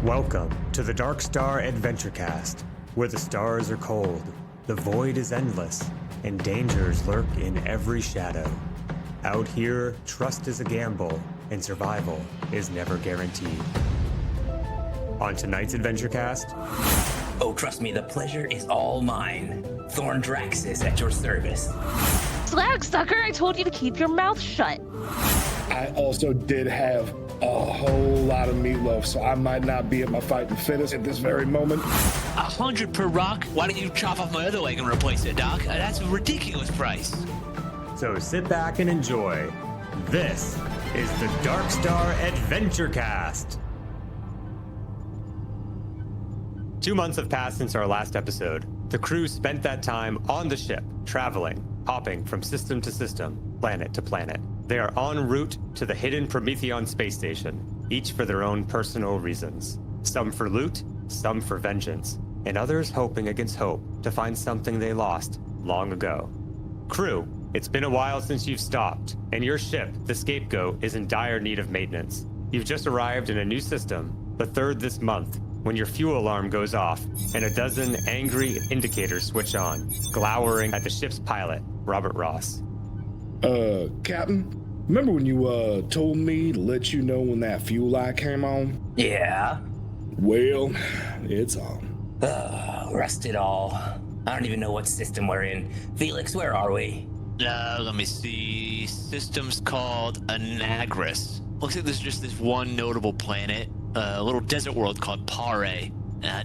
Welcome to the Dark Star Adventurecast, where the stars are cold, the void is endless, and dangers lurk in every shadow. Out here, trust is a gamble, and survival is never guaranteed. On tonight's Adventurecast... Oh, trust me, the pleasure is all mine. Thorne Draxus at your service. Slag sucker, I told you to keep your mouth shut. I also did have a whole lot of meatloaf, so I might not be at my fighting fittest at this very moment. 100 per rock? Why don't you chop off my other leg and replace it, Doc? That's a ridiculous price. So sit back and enjoy. This is the Dark Star Adventurecast. 2 months have passed since our last episode. The crew spent that time on the ship, traveling, hopping from system to system, planet to planet. They are en route to the hidden Prometheon space station, each for their own personal reasons. Some for loot, some for vengeance, and others hoping against hope to find something they lost long ago. Crew, it's been a while since you've stopped, and your ship, the Scapegoat, is in dire need of maintenance. You've just arrived in a new system, the third this month, when your fuel alarm goes off and a dozen angry indicators switch on, glowering at the ship's pilot, Robert Ross. Captain, remember when you, told me to let you know when that fuel light came on? Yeah. Well, it's on. Rusted all. I don't even know what system we're in. Felix, where are we? Let me see. System's called Anagris. Looks like there's just this one notable planet, a little desert world called Pare.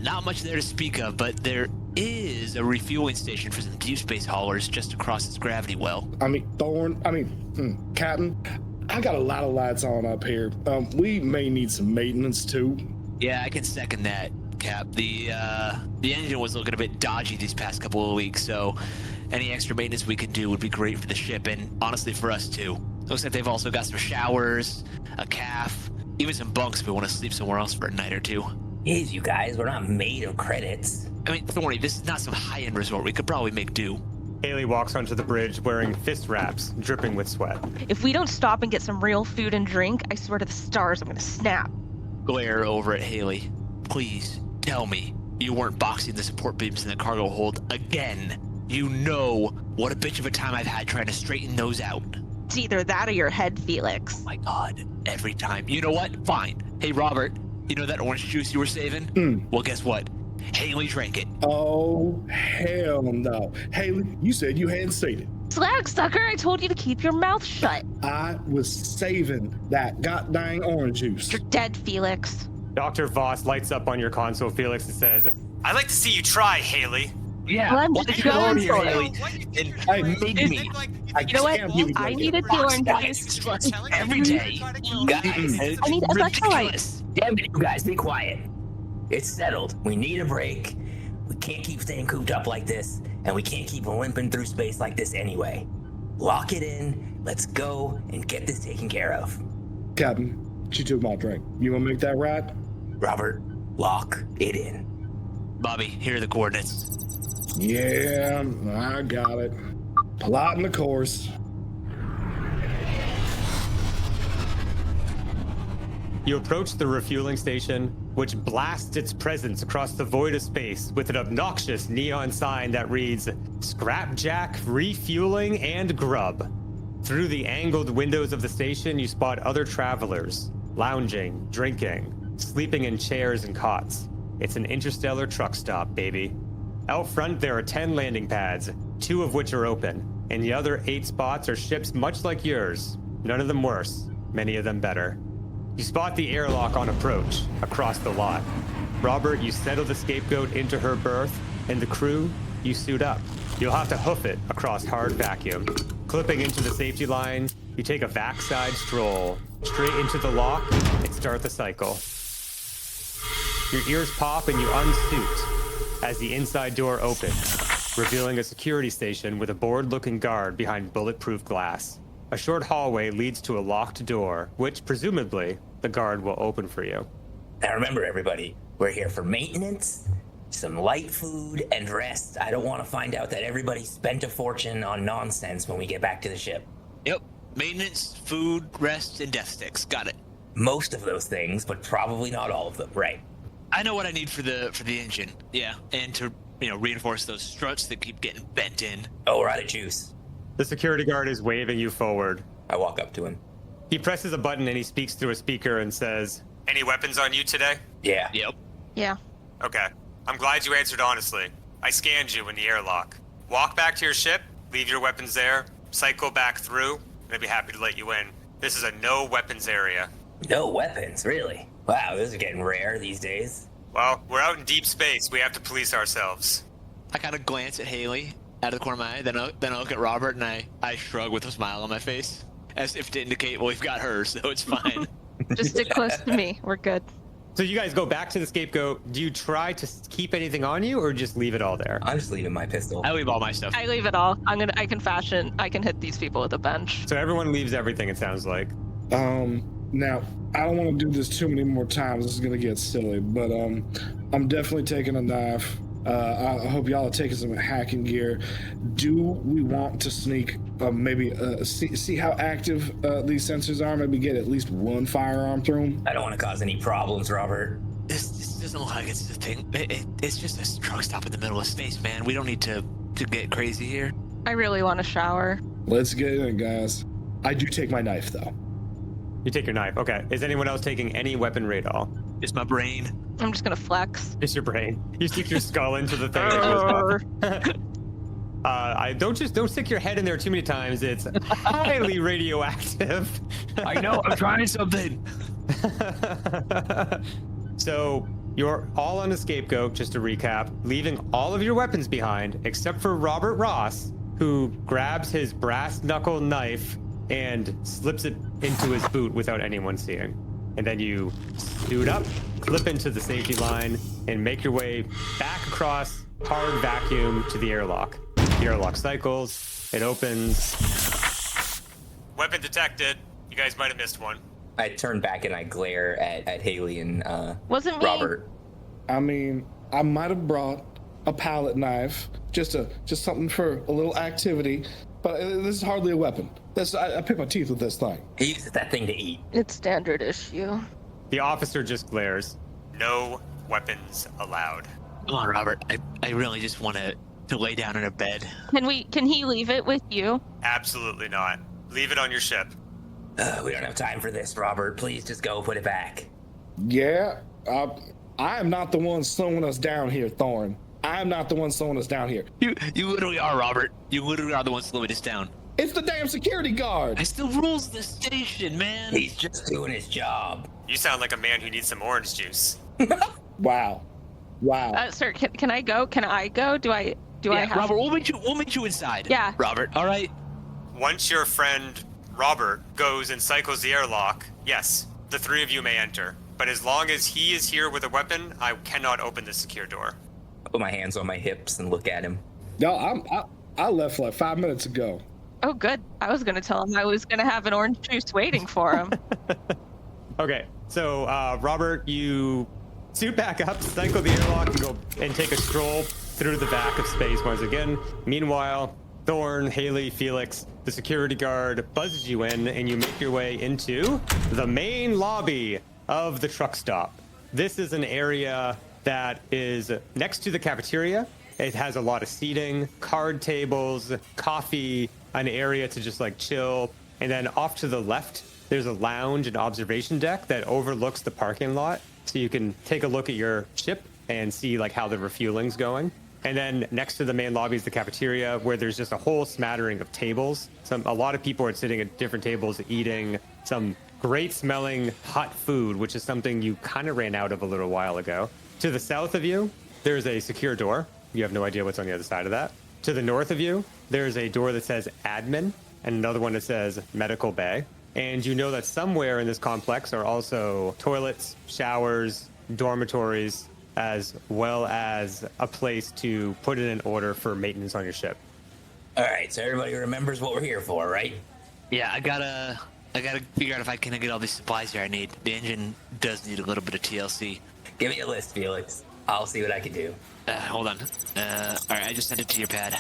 Not much there to speak of, but there is a refueling station for some deep space haulers just across its gravity well. Captain, I got a lot of lights on up here. We may need some maintenance too. Yeah, I can second that, Cap. The engine was looking a bit dodgy these past couple of weeks, so any extra maintenance we can do would be great for the ship, and honestly for us too. Looks like they've also got some showers, a calf, even some bunks if we want to sleep somewhere else for a night or two. Jeez, you guys, we're not made of credits. I mean, Thorny, this is not some high-end resort. We could probably make do. Haley walks onto the bridge wearing fist wraps, dripping with sweat. If we don't stop and get some real food and drink, I swear to the stars I'm gonna snap. Glare over at Haley. Please, tell me you weren't boxing the support beams in the cargo hold again. You know what a bitch of a time I've had trying to straighten those out. It's either that or your head, Felix. Oh my God, every time. You know what? Fine. Hey, Robert, you know that orange juice you were saving? Well, guess what? Haley drank it. Oh, hell no. Haley, you said you hadn't seen it. Slag sucker, I told you to keep your mouth shut. I was saving that goddamn orange juice. You're dead, Felix. Dr. Voss lights up on your console, Felix, and says, "I'd like to see you try, Haley." Yeah. Well, I'm why just don't you go going over here, for it. Haley, and Hey, make me. You know what? I need a Thorne juice. Every day. Guys, I need electrolytes. damn it, you guys, be quiet. It's settled. We need a break. We can't keep staying cooped up like this, and we can't keep limping through space like this anyway. Lock it in. Let's go and get this taken care of. Captain, she took my drink. You wanna make that right? Robert, lock it in. Bobby, here are the coordinates. Yeah, I got it. Plotting the course. You approach the refueling station, which blasts its presence across the void of space with an obnoxious neon sign that reads, "Scrapjack, Refueling, and Grub." Through the angled windows of the station, you spot other travelers, lounging, drinking, sleeping in chairs and cots. It's an interstellar truck stop, baby. Out front, there are 10 landing pads, 2 of which are open, and the other 8 spots are ships much like yours. None of them worse, many of them better. You spot the airlock on approach, across the lot. Robert, you settle the Scapegoat into her berth, and the crew, you suit up. You'll have to hoof it across hard vacuum. Clipping into the safety line, you take a backside stroll, straight into the lock, and start the cycle. Your ears pop and you unsuit as the inside door opens, revealing a security station with a bored-looking guard behind bulletproof glass. A short hallway leads to a locked door, which presumably the guard will open for you. Now remember, everybody, we're here for maintenance, some light food, and rest. I don't want to find out that everybody spent a fortune on nonsense when we get back to the ship. Yep. Maintenance, food, rest, and death sticks. Got it. Most of those things, but probably not all of them, right? I know what I need for the engine. Yeah, and to reinforce those struts that keep getting bent in. Oh, we're out of juice. The security guard is waving you forward. I walk up to him. He presses a button and he speaks through a speaker and says, "Any weapons on you today?" Yeah. Yep. Yeah. Okay. I'm glad you answered honestly. I scanned you in the airlock. Walk back to your ship, leave your weapons there, cycle back through, and I'd be happy to let you in. This is a no weapons area. No weapons, really? Wow, this is getting rare these days. Well, we're out in deep space. We have to police ourselves. I kind of glance at Haley out of the corner of my eye, then I look at Robert and I shrug with a smile on my face, as if to indicate, well, we've got her, so it's fine. Just stick close to me. We're good. So you guys go back to the scapegoat. Do you try to keep anything on you or just leave it all there? I'm just leaving my pistol. I leave all my stuff. I leave it all. I can hit these people with a bench. So everyone leaves everything, it sounds like. Now, I don't want to do this too many more times. This is going to get silly, but I'm definitely taking a knife. I hope y'all are taking some hacking gear. Do we want to sneak, maybe see how active these sensors are? Maybe get at least one firearm through them? I don't want to cause any problems, Robert. This doesn't look like it's the thing. It's just a truck stop in the middle of space, man. We don't need to get crazy here. I really want to shower. Let's get in, guys. I do take my knife, though. You take your knife. Okay. Is anyone else taking any weaponry at all? Just my brain. I'm just gonna flex. Just your brain. You stick your skull into the thing that goes off. I don't stick your head in there too many times. It's highly radioactive. I know. I'm trying something. So you're all on the scapegoat, just to recap, leaving all of your weapons behind, except for Robert Ross, who grabs his brass knuckle knife and slips it into his boot without anyone seeing. And then you suit up, clip into the safety line, and make your way back across hard vacuum to the airlock. The airlock cycles, it opens. Weapon detected. You guys might have missed one. I turn back and I glare at Haley and Wasn't me. Robert. I mean, I might have brought a palette knife, just something for a little activity, but this is hardly a weapon. I pick my teeth with this thing. He uses that thing to eat. It's standard issue. The officer just glares. No weapons allowed. Come on, Robert. I really just want to lay down in a bed. Can he leave it with you? Absolutely not. Leave it on your ship. We don't have time for this, Robert. Please just go put it back. Yeah, I am not the one slowing us down here, Thorne. I am not the one slowing us down here. You literally are, Robert. You literally are the one slowing us down. It's the damn security guard. I still rules the station, man. He's just doing his job. You sound like a man who needs some orange juice. Wow. Sir, can I go? Can I go? Do I have? Robert, we'll meet you inside. Yeah. Robert, all right. Once your friend Robert goes and cycles the airlock, yes, the three of you may enter. But as long as he is here with a weapon, I cannot open the secure door. I put my hands on my hips and look at him. No, I left like 5 minutes ago. Oh, good. I was gonna tell him I was gonna have an orange juice waiting for him. Okay, so Robert, you suit back up, cycle the airlock, and go and take a stroll through the back of space once again. Meanwhile, Thorne, Haley, Felix, the security guard buzzes you in, and you make your way into the main lobby of the truck stop. This is an area that is next to the cafeteria. It has a lot of seating, card tables, coffee, an area to just like chill. And then off to the left, there's a lounge and observation deck that overlooks the parking lot. So you can take a look at your ship and see like how the refueling's going. And then next to the main lobby is the cafeteria, where there's just a whole smattering of tables. A lot of people are sitting at different tables eating some great smelling hot food, which is something you kind of ran out of a little while ago. To the south of you, there's a secure door. You have no idea what's on the other side of that. To the north of you, there's a door that says admin and another one that says medical bay. And you know that somewhere in this complex are also toilets, showers, dormitories, as well as a place to put in an order for maintenance on your ship. All right, so everybody remembers what we're here for, right? Yeah, I gotta figure out if I can get all these supplies here I need. The engine does need a little bit of TLC. Give me a list, Felix. I'll see what I can do. Hold on. All right, I just sent it to your pad.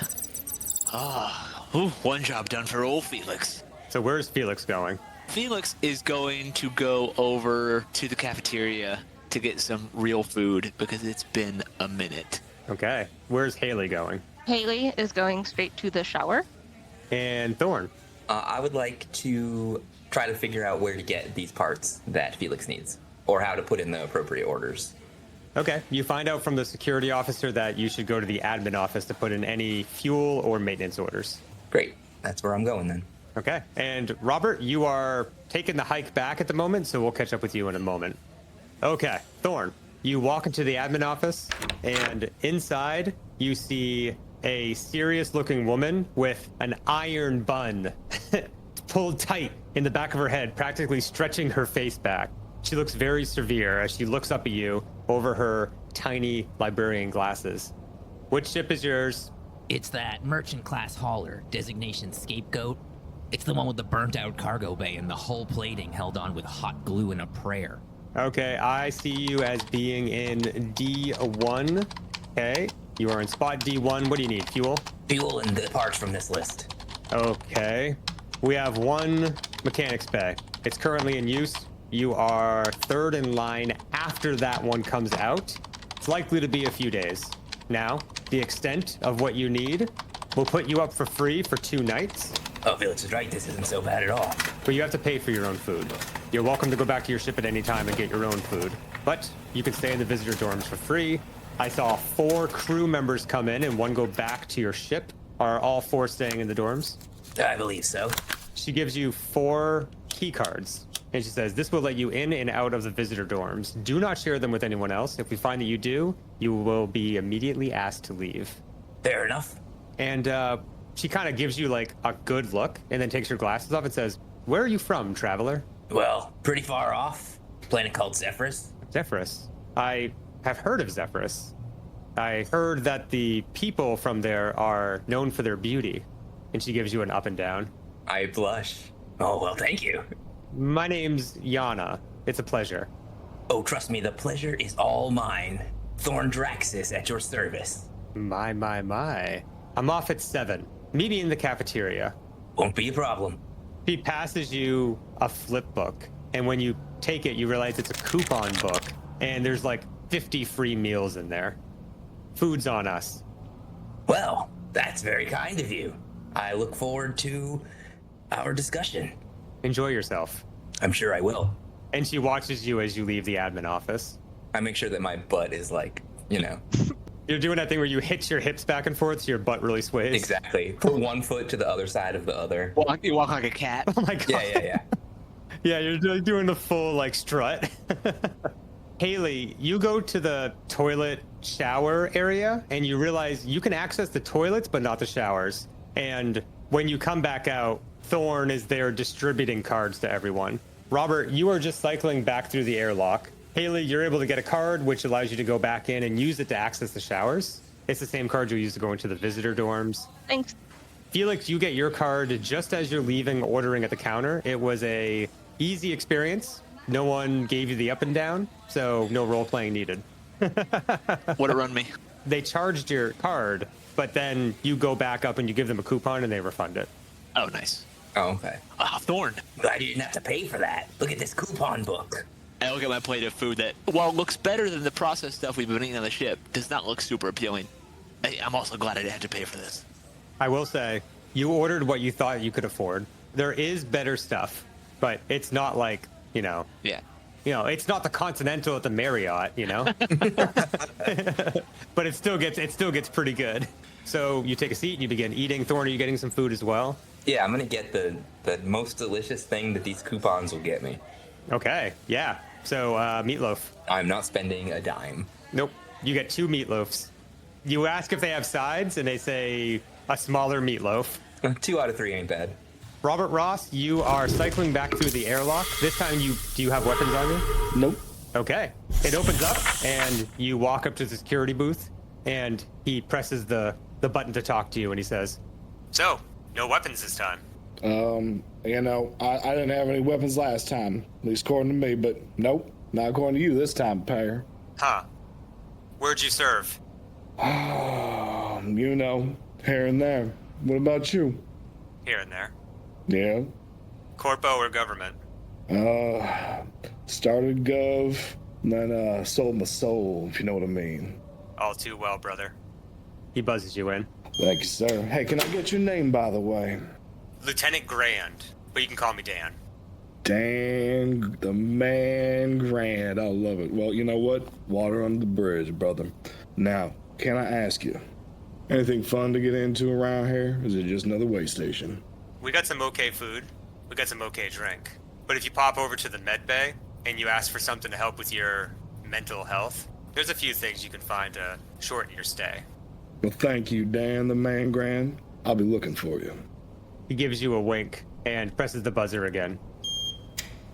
One job done for old Felix. So where's Felix going? Felix is going to go over to the cafeteria to get some real food because it's been a minute. Okay. Where's Haley going? Haley is going straight to the shower. And Thorne. I would like to try to figure out where to get these parts that Felix needs, or how to put in the appropriate orders. Okay. You find out from the security officer that you should go to the admin office to put in any fuel or maintenance orders. Great. That's where I'm going then. Okay. And Robert, you are taking the hike back at the moment, so we'll catch up with you in a moment. Okay. Thorne, you walk into the admin office, and inside you see a serious-looking woman with an iron bun pulled tight in the back of her head, practically stretching her face back. She looks very severe as she looks up at you over her tiny librarian glasses. Which ship is yours? It's that merchant class hauler, designation Scapegoat. It's the one with the burnt out cargo bay and the hull plating held on with hot glue and a prayer. Okay, I see you as being in D1. Okay, you are in spot D1. What do you need? Fuel? Fuel and the parts from this list. Okay. We have one mechanic's bay. It's currently in use. You are third in line after that one comes out. It's likely to be a few days. Now, the extent of what you need will put you up for free for 2 nights. Oh, Felix is right. This isn't so bad at all. But you have to pay for your own food. You're welcome to go back to your ship at any time and get your own food. But you can stay in the visitor dorms for free. I saw 4 crew members come in and 1 go back to your ship. Are all 4 staying in the dorms? I believe so. She gives you 4 key cards. And she says, this will let you in and out of the visitor dorms. Do not share them with anyone else. If we find that you do, you will be immediately asked to leave. Fair enough. And she kind of gives you like a good look and then takes her glasses off and says, where are you from, traveler? Well, pretty far off. Planet called Zephyrus. Zephyrus. I have heard of Zephyrus. I heard that the people from there are known for their beauty. And she gives you an up and down. I blush. Oh, well, thank you. My name's Yana. It's a pleasure. Oh, trust me, the pleasure is all mine. Thorne Draxis at your service. My. I'm off at 7. Meet me in the cafeteria. Won't be a problem. He passes you a flip book. And when you take it, you realize it's a coupon book. And there's like 50 free meals in there. Food's on us. Well, that's very kind of you. I look forward to our discussion. Enjoy yourself. I'm sure I will. And she watches you as you leave the admin office. I make sure that my butt is like, you know. You're doing that thing where you hitch your hips back and forth so your butt really sways. Exactly. Put one foot to the other side of the other. You walk like a cat. Oh my god. Yeah. Yeah, you're doing the full like strut. Haley, you go to the toilet shower area and you realize you can access the toilets but not the showers. And when you come back out, Thorne is there distributing cards to everyone. Robert, you are just cycling back through the airlock. Haley, you're able to get a card which allows you to go back in and use it to access the showers. It's the same card you'll use to go into the visitor dorms. Thanks. Felix, you get your card just as you're leaving ordering at the counter. It was a easy experience. No one gave you the up and down, so no role playing needed. What'd it run me? They charged your card, but then you go back up and you give them a coupon and they refund it. Oh, nice. Oh, okay. Thorne. Glad you didn't have to pay for that. Look at this coupon book. I look at my plate of food that, while it looks better than the processed stuff we've been eating on the ship, does not look super appealing. I'm also glad I didn't have to pay for this. I will say, you ordered what you thought you could afford. There is better stuff, but it's not like, Yeah. it's not the Continental at the Marriott, but it still gets pretty good. So you take a seat and you begin eating. Thorne, are you getting some food as well? Yeah, I'm gonna get the most delicious thing that these coupons will get me. Okay, yeah. So meatloaf. I'm not spending a dime. Nope. You get 2 meatloafs. You ask if they have sides, and they say a smaller meatloaf. 2 out of 3 ain't bad. Robert Ross, you are cycling back through the airlock. This time, do you have weapons on you? Nope. Okay. It opens up, and you walk up to the security booth, and he presses the button to talk to you, and he says, "So, no weapons this time." I didn't have any weapons last time, at least according to me, but nope, not according to you this time, Payer. Huh. Where'd you serve? Here and there. What about you? Here and there. Yeah. Corpo or government? Started Gov, And then sold my soul, if you know what I mean. All too well, brother. He buzzes you in. Thank you, sir. Hey, can I get your name, by the way? Lieutenant Grand, but you can call me Dan. Dan, the man Grand. I love it. Well, you know what? Water under the bridge, brother. Now, can I ask you, anything fun to get into around here? Is it just another way station? We got some okay food. We got some okay drink. But if you pop over to the med bay and you ask for something to help with your mental health, there's a few things you can find to shorten your stay. Well, thank you, Dan, the man Grand. I'll be looking for you. He gives you a wink and presses the buzzer again.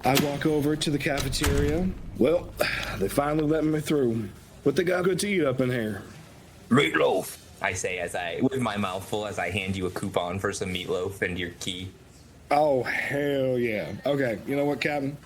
I walk over to the cafeteria. Well, they finally let me through. What they got good to eat up in here? Meatloaf, I say with my mouth full as I hand you a coupon for some meatloaf and your key. Oh, hell yeah. Okay, you know what, Captain?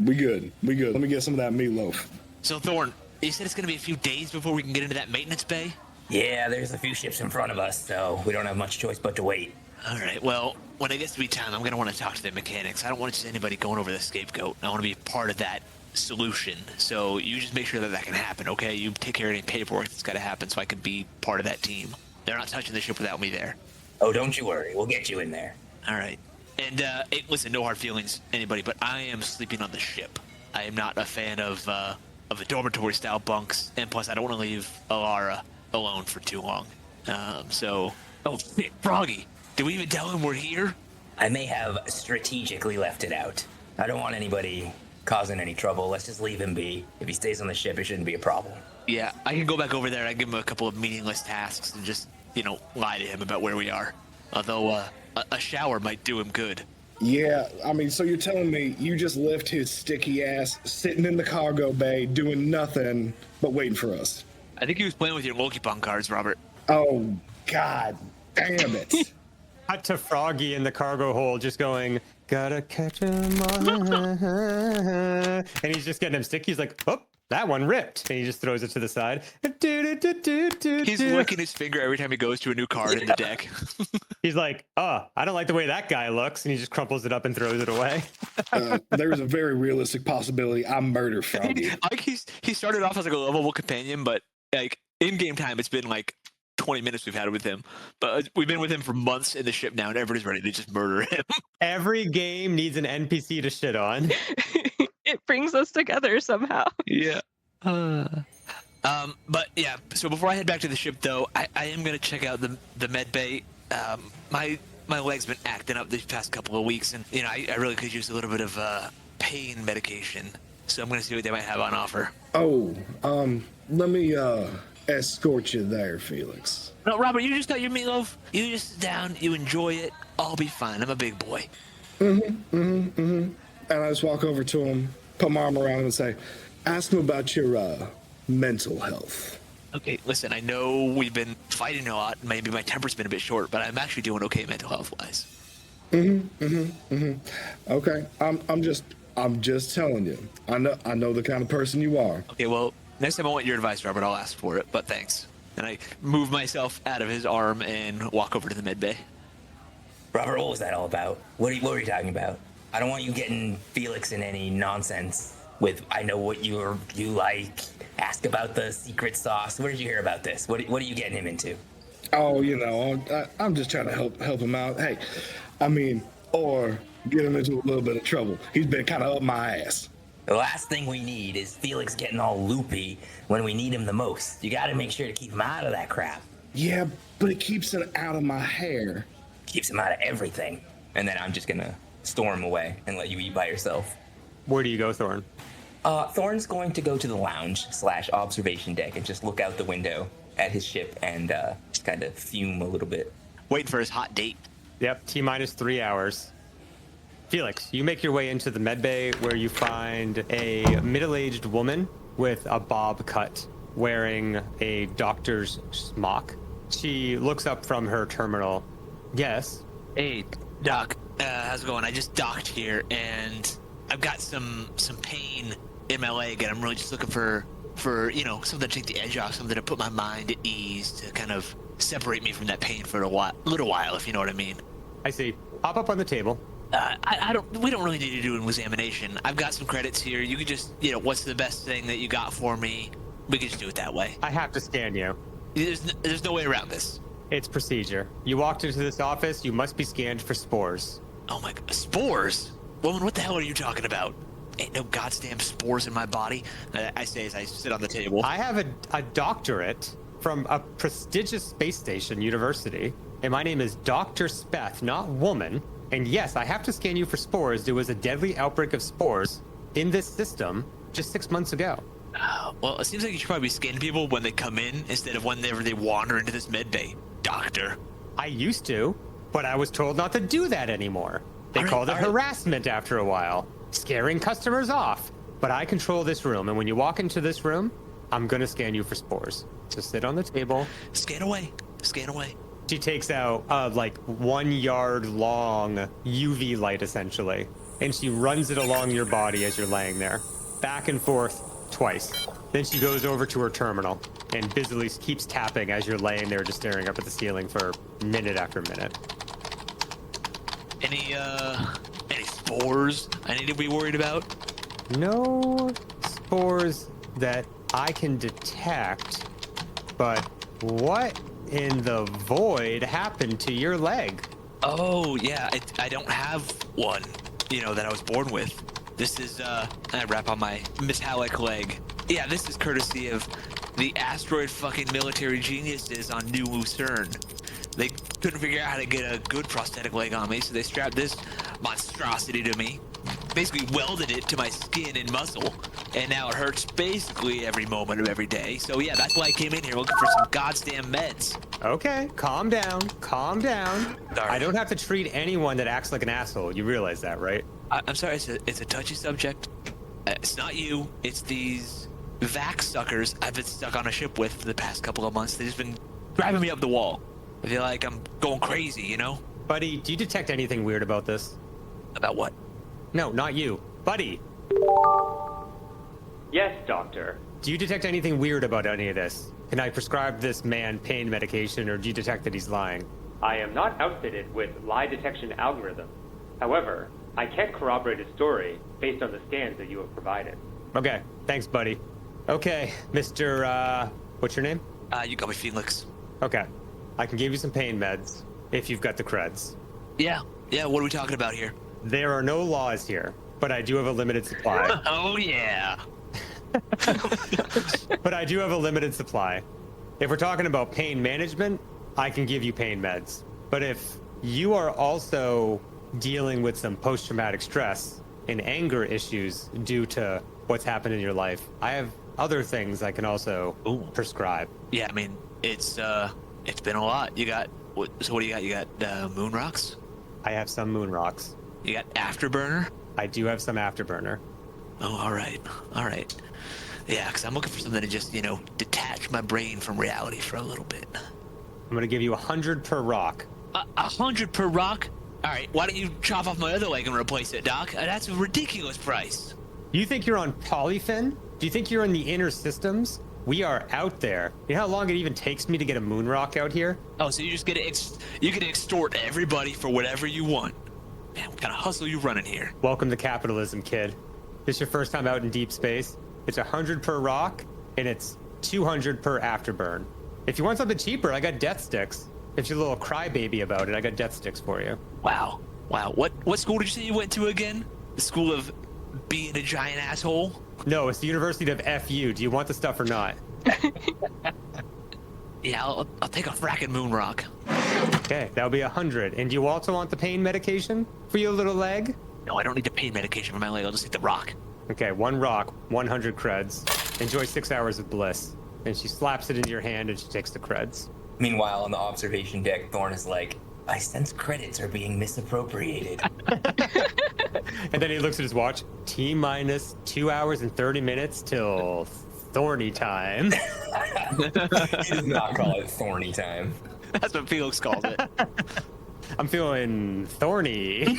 We good. Let me get some of that meatloaf. So, Thorne, you said it's going to be a few days before we can get into that maintenance bay? Yeah, there's a few ships in front of us, so we don't have much choice but to wait. All right, well, when it gets to be time, I'm going to want to talk to the mechanics. I don't want just anybody going over the scapegoat. I want to be part of that solution. So you just make sure that can happen, okay? You take care of any paperwork that's got to happen so I can be part of that team. They're not touching the ship without me there. Oh, don't you worry. We'll get you in there. All right. And listen, no hard feelings, anybody, but I am sleeping on the ship. I am not a fan of the dormitory-style bunks, and plus I don't want to leave Alara alone for too long. Oh, shit, Froggy. Did we even tell him we're here? I may have strategically left it out. I don't want anybody causing any trouble. Let's just leave him be. If he stays on the ship, it shouldn't be a problem. Yeah, I can go back over there. I give him a couple of meaningless tasks and just, lie to him about where we are. Although a shower might do him good. Yeah, I mean, so you're telling me you just left his sticky ass sitting in the cargo bay doing nothing but waiting for us? I think he was playing with your Loki-Pong cards, Robert. Oh, God damn it. Cut to Froggy in the cargo hold just going, gotta catch 'em all. And he's just getting him sticky. He's like, oh, that one ripped. And he just throws it to the side. He's licking his finger every time he goes to a new card in the deck. He's like, oh, I don't like the way that guy looks. And he just crumples it up and throws it away. There's a very realistic possibility I murder Froggy. He started off as like a lovable companion, but like in game time, it's been like 20 minutes we've had with him, but we've been with him for months in the ship now, and everybody's ready to just murder him. Every game needs an NPC to shit on. It brings us together somehow. Yeah. But yeah, so before I head back to the ship, though, I am gonna check out the med bay. My leg's been acting up these past couple of weeks, and I really could use a little bit of pain medication. So I'm gonna see what they might have on offer. Oh, let me escort you there, Felix. No, Robert, you just got your meatloaf. You just sit down, you enjoy it. I'll be fine. I'm a big boy. And I just walk over to him, put my arm around him and say, ask him about your mental health. Okay, listen, I know we've been fighting a lot. Maybe my temper's been a bit short, but I'm actually doing okay mental health-wise. Okay, I'm just telling you. I know the kind of person you are. Okay, well, next time I want your advice, Robert, I'll ask for it, but thanks. And I move myself out of his arm and walk over to the med bay. Robert, what was that all about? What were you talking about? I don't want you getting Felix in any nonsense with, I know what you like, ask about the secret sauce. Where did you hear about this? What are you getting him into? Oh, I'm just trying to help him out. Hey, or get him into a little bit of trouble. He's been kind of up my ass. The last thing we need is Felix getting all loopy when we need him the most. You gotta make sure to keep him out of that crap. Yeah, but it keeps it out of my hair. Keeps him out of everything. And then I'm just gonna storm away and let you eat by yourself. Where do you go, Thorne? Thorne's going to go to the lounge/observation deck and just look out the window at his ship and just kind of fume a little bit. Waiting for his hot date. Yep, T-minus 3 hours. Felix, you make your way into the med bay where you find a middle-aged woman with a bob cut wearing a doctor's smock. She looks up from her terminal. Yes? Hey, Doc, how's it going? I just docked here, and I've got some pain in my leg, and I'm really just looking for something to take the edge off, something to put my mind at ease, to kind of separate me from that pain for a little while, if you know what I mean. I see. Hop up on the table. We don't really need to do an examination. I've got some credits here. You could just, what's the best thing that you got for me? We could just do it that way. I have to scan you. There's no way around this. It's procedure. You walked into this office, you must be scanned for spores. Oh my god, spores? Woman, what the hell are you talking about? Ain't no goddamn spores in my body. I say as I sit on the table. I have a doctorate from a prestigious space station university, and my name is Dr. Speth, not woman. And yes, I have to scan you for spores. There was a deadly outbreak of spores in this system just 6 months ago. Well, it seems like you should probably be scanning people when they come in instead of whenever they wander into this med bay, doctor. I used to, but I was told not to do that anymore. They called it harassment after a while, scaring customers off. But I control this room, and when you walk into this room, I'm gonna scan you for spores. So sit on the table. Scan away. Scan away. She takes out a 1 yard long UV light essentially, and she runs it along your body as you're laying there, back and forth twice. Then she goes over to her terminal and busily keeps tapping as you're laying there just staring up at the ceiling for minute after minute. Any spores I need to be worried about? No spores that I can detect, but what in the void happened to your leg? Oh, yeah, I don't have one, that I was born with. This is, I wrap on my metallic leg. Yeah, this is courtesy of the asteroid fucking military geniuses on New Lucerne. They couldn't figure out how to get a good prosthetic leg on me, so they strapped this monstrosity to me, basically welded it to my skin and muscle, and now it hurts basically every moment of every day. So yeah, that's why I came in here looking for some goddamn meds. Okay, calm down, calm down. Sorry. I don't have to treat anyone that acts like an asshole. You realize that, right? I'm sorry, it's a touchy subject. It's not you, it's these vax suckers I've been stuck on a ship with for the past couple of months. They've just been driving me up the wall. I feel like I'm going crazy, Buddy, do you detect anything weird about this? About what? No, not you. Buddy! Yes, doctor. Do you detect anything weird about any of this? Can I prescribe this man pain medication, or do you detect that he's lying? I am not outfitted with lie detection algorithm. However, I can corroborate his story based on the scans that you have provided. Okay, thanks, buddy. Okay, Mr. What's your name? You got me, Felix. Okay, I can give you some pain meds if you've got the creds. Yeah, what are we talking about here? There are no laws here, but I do have a limited supply. Oh, yeah. But I do have a limited supply. If we're talking about pain management, I can give you pain meds. But if you are also dealing with some post-traumatic stress and anger issues due to what's happened in your life, I have other things I can also prescribe. Yeah, I mean, it's been a lot. So what do you got? You got moon rocks? I have some moon rocks. You got afterburner? I do have some afterburner. Oh, all right. Yeah, because I'm looking for something to just, detach my brain from reality for a little bit. I'm going to give you 100 per rock. 100 per rock? All right, why don't you chop off my other leg and replace it, Doc? That's a ridiculous price. You think you're on Polyfin? Do you think you're in the inner systems? We are out there. You know how long it even takes me to get a moon rock out here? Oh, so you just you can extort everybody for whatever you want. Man, what kind of hustle you running here? Welcome to capitalism, kid. This is your first time out in deep space. It's 100 per rock, and it's 200 per afterburn. If you want something cheaper, I got death sticks. If you're a little crybaby about it, I got death sticks for you. Wow. What school did you say you went to again? The school of being a giant asshole? No, it's the University of FU. Do you want the stuff or not? Yeah, I'll take a fracking moon rock. Okay, that'll be 100. And do you also want the pain medication for your little leg? No, I don't need the pain medication for my leg. I'll just take the rock. Okay, 1 rock, 100 creds. Enjoy 6 hours of bliss. And she slaps it into your hand and she takes the creds. Meanwhile, on the observation deck, Thorne is like, I sense credits are being misappropriated. And then he looks at his watch. T-minus 2 hours and 30 minutes till Thorny time. He does not call it Thorny time. That's what Felix calls it. I'm feeling thorny.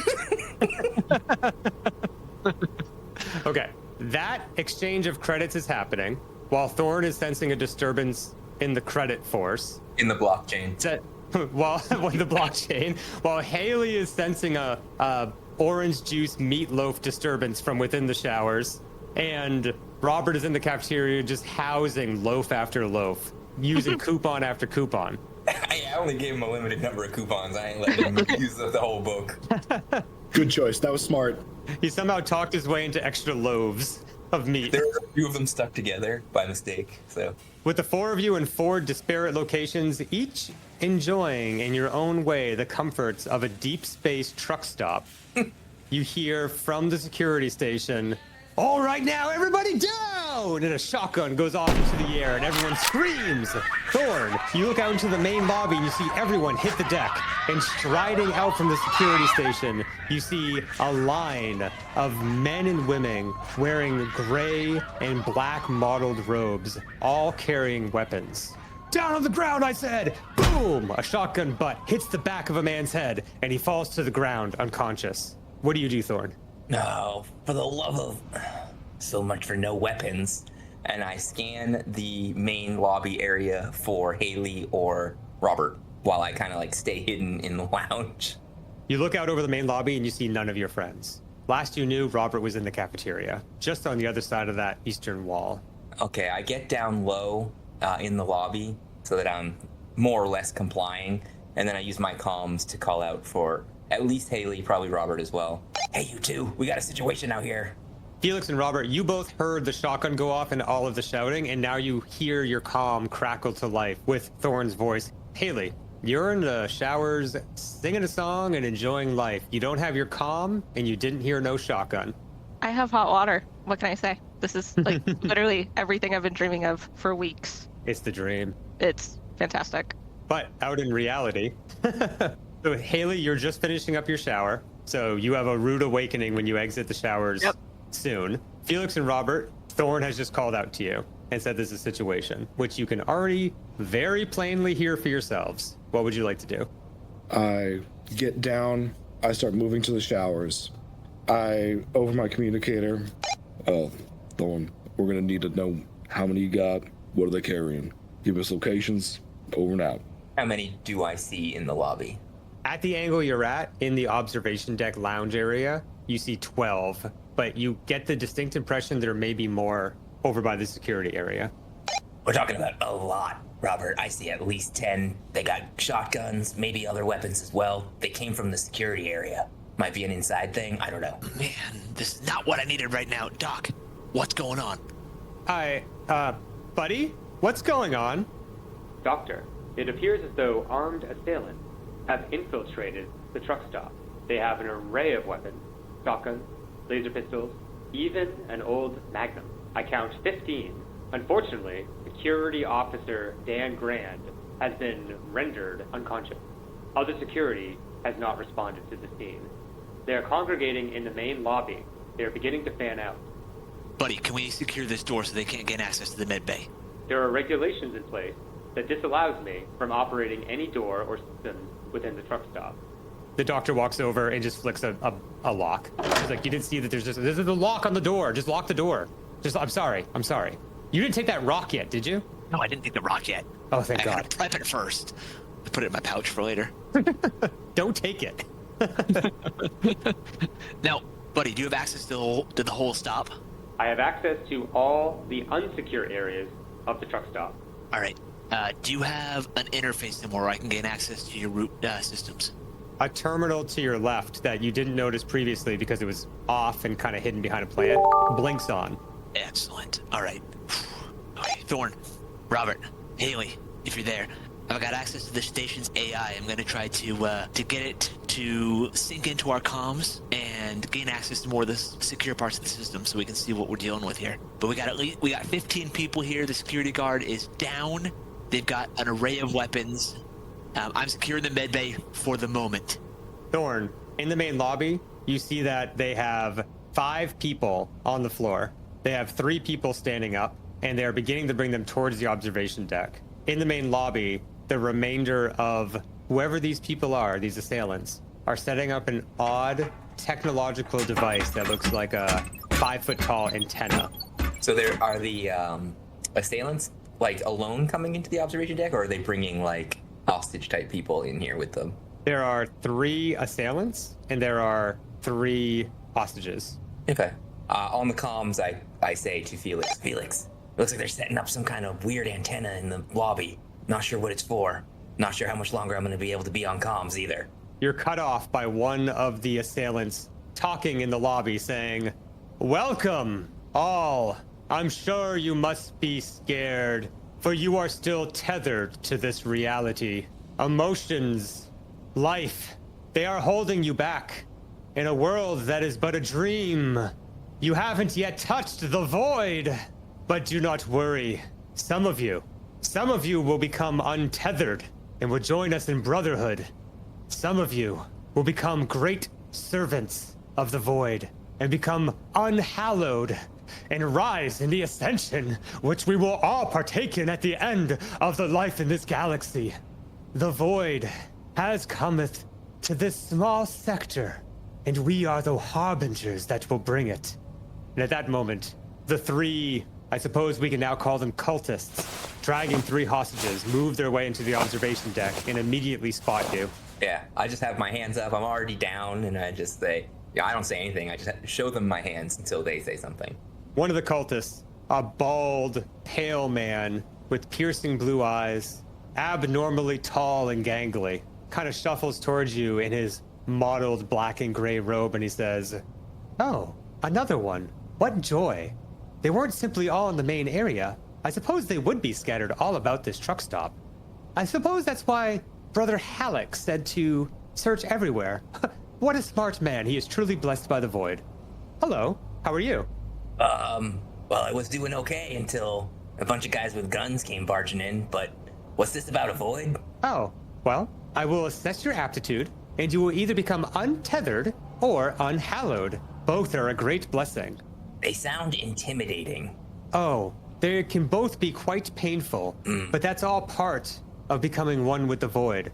Okay, that exchange of credits is happening while Thorne is sensing a disturbance in the credit force. In the blockchain. While the blockchain, while Haley is sensing a orange juice meatloaf disturbance from within the showers. And Robert is in the cafeteria just housing loaf after loaf, using coupon after coupon. I only gave him a limited number of coupons. I ain't letting him use the whole book. Good choice. That was smart. He somehow talked his way into extra loaves of meat. There were a few of them stuck together by mistake, so. With the four of you in four disparate locations, each enjoying in your own way the comforts of a deep space truck stop, you hear from the security station, "All right now, everybody down!" And a shotgun goes off into the air and everyone screams. Thorne, you look out into the main lobby and you see everyone hit the deck. And striding out from the security station, you see a line of men and women wearing gray and black mottled robes, all carrying weapons. "Down on the ground, I said!" Boom! A shotgun butt hits the back of a man's head and he falls to the ground unconscious. What do you do, Thorne? No, for the love of... So much for no weapons. And I scan the main lobby area for Haley or Robert while I kind of like stay hidden in the lounge. You look out over the main lobby and you see none of your friends. Last you knew, Robert was in the cafeteria, just on the other side of that eastern wall. Okay, I get down low in the lobby so that I'm more or less complying. And then I use my comms to call out for at least Haley, probably Robert as well. "Hey, you two, we got a situation out here." Felix and Robert, you both heard the shotgun go off and all of the shouting, and now you hear your comm crackle to life with Thorne's voice. "Haley, you're in the showers singing a song and enjoying life. You don't have your comm, and you didn't hear no shotgun." I have hot water. What can I say? This is like literally everything I've been dreaming of for weeks. It's the dream. It's fantastic. But out in reality, so Haley, you're just finishing up your shower, so you have a rude awakening when you exit the showers soon. Felix and Robert, Thorne has just called out to you and said there's a situation, which you can already very plainly hear for yourselves. What would you like to do? I get down. I start moving to the showers. I over my communicator. Thorne, we're gonna need to know how many you got. What are they carrying? Give us locations. Over and out. How many do I see in the lobby? At the angle you're at, in the observation deck lounge area, you see 12, but you get the distinct impression there may be more over by the security area. We're talking about a lot, Robert. I see at least 10. They got shotguns, maybe other weapons as well. They came from the security area. Might be an inside thing. I don't know. Man, this is not what I needed right now. Doc, what's going on? Hi, buddy? What's going on? Doctor, it appears as though armed assailants have infiltrated the truck stop. They have an array of weapons, shotguns, laser pistols, even an old Magnum. I count 15. Unfortunately, Security Officer Dan Grand has been rendered unconscious. Other security has not responded to the scene. They are congregating in the main lobby. They are beginning to fan out. Buddy, can we secure this door so they can't gain access to the med bay? There are regulations in place that disallows me from operating any door or system within the truck stop. The doctor walks over and just flicks a lock. He's like, "You didn't see that there's a lock on the door. Just lock the door. I'm sorry. You didn't take that rock yet, did you?" No, I didn't take the rock yet. Oh, thank I God. gotta prep it first. I put it in my pouch for later. Don't take it. Now, buddy, do you have access to the whole stop? I have access to all the unsecure areas of the truck stop. All right. Do you have an interface somewhere where I can gain access to your root systems? A terminal to your left that you didn't notice previously because it was off and kind of hidden behind a plant blinks on. Excellent. All right. Okay, Thorne, Robert, Haley, if you're there, I've got access to the station's AI. I'm gonna try to get it to sync into our comms and gain access to more of the secure parts of the system so we can see what we're dealing with here. But we got 15 people here. The security guard is down. They've got an array of weapons. I'm securing the med bay for the moment. Thorne, in the main lobby, you see that they have 5 people on the floor. They have 3 people standing up, and they are beginning to bring them towards the observation deck. In the main lobby, the remainder of whoever these people are, these assailants, are setting up an odd technological device that looks like a 5-foot-tall antenna. So there are the assailants like alone coming into the observation deck, or are they bringing like hostage type people in here with them? There are 3 assailants, and there are 3 hostages. Okay. On the comms, I say to Felix, Felix, it looks like they're setting up some kind of weird antenna in the lobby. Not sure what it's for. Not sure how much longer I'm going to be able to be on comms either. You're cut off by one of the assailants talking in the lobby saying, "Welcome, all. I'm sure you must be scared, for you are still tethered to this reality. Emotions, life, they are holding you back in a world that is but a dream. You haven't yet touched the void. But do not worry. Some of you will become untethered and will join us in brotherhood. Some of you will become great servants of the void and become unhallowed and rise in the ascension, which we will all partake in at the end of the life in this galaxy. The void has cometh to this small sector, and we are the harbingers that will bring it." And at that moment, the 3, I suppose we can now call them cultists, dragging 3 hostages, move their way into the observation deck and immediately spot you. Yeah, I just have my hands up. I'm already down, and I just say, yeah, I don't say anything. I just show them my hands until they say something. One of the cultists, a bald, pale man with piercing blue eyes, abnormally tall and gangly, kind of shuffles towards you in his mottled black and gray robe, and he says, "Oh, another one. What joy. They weren't simply all in the main area. I suppose they would be scattered all about this truck stop. I suppose that's why Brother Halleck said to search everywhere. What a smart man. He is truly blessed by the void. Hello, how are you?" Well, I was doing okay until a bunch of guys with guns came barging in, but what's this about a void? "Oh, well, I will assess your aptitude, and you will either become untethered or unhallowed. Both are a great blessing." They sound intimidating. "Oh, they can both be quite painful, but that's all part of becoming one with the void."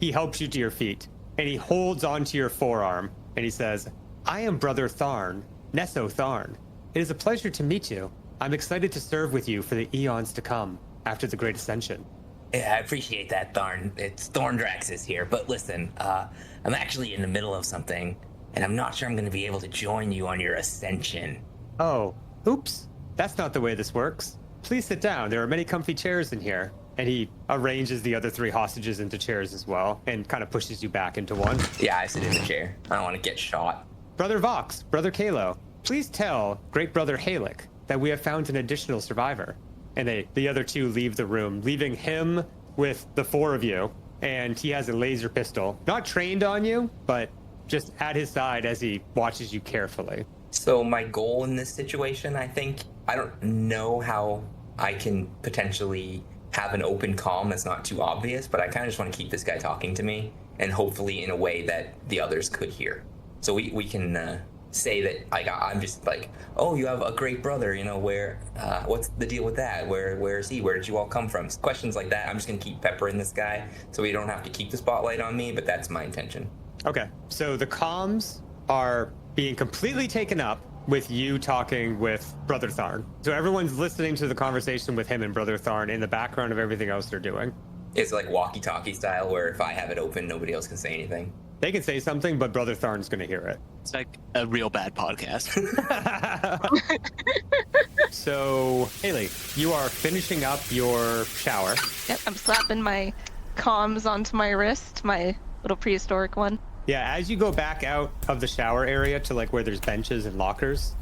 He helps you to your feet, and he holds onto your forearm, and he says, "I am Brother Thorne, Nesso Thorne. It is a pleasure to meet you. I'm excited to serve with you for the eons to come after the Great Ascension." Yeah, I appreciate that, Thorne. It's Thorne Draxis here. But listen, I'm actually in the middle of something, and I'm not sure I'm going to be able to join you on your ascension. "Oh, oops. That's not the way this works. Please sit down. There are many comfy chairs in here." And he arranges the other 3 hostages into chairs as well, and kind of pushes you back into one. Yeah, I sit in the chair. I don't want to get shot. "Brother Vox, Brother Kalo, please tell Great Brother Halleck that we have found an additional survivor." And the other 2 leave the room, leaving him with the 4 of you, and he has a laser pistol. Not trained on you, but just at his side as he watches you carefully. So my goal in this situation, I don't know how I can potentially have an open comm that's not too obvious, but I kind of just want to keep this guy talking to me, and hopefully in a way that the others could hear. So we can say that I'm just like, "Oh, you have a great brother, where, what's the deal with that? Where is he? Where did you all come from?" Questions like that. I'm just going to keep peppering this guy so we don't have to keep the spotlight on me, but that's my intention. Okay, so the comms are being completely taken up with you talking with Brother Thorne. So everyone's listening to the conversation with him and Brother Thorne in the background of everything else they're doing. It's like walkie-talkie style where if I have it open, nobody else can say anything. They can say something, but Brother Thorne's going to hear it. It's like a real bad podcast. So, Haley, you are finishing up your shower. Yep, I'm slapping my comms onto my wrist, my little prehistoric one. Yeah, as you go back out of the shower area to like where there's benches and lockers,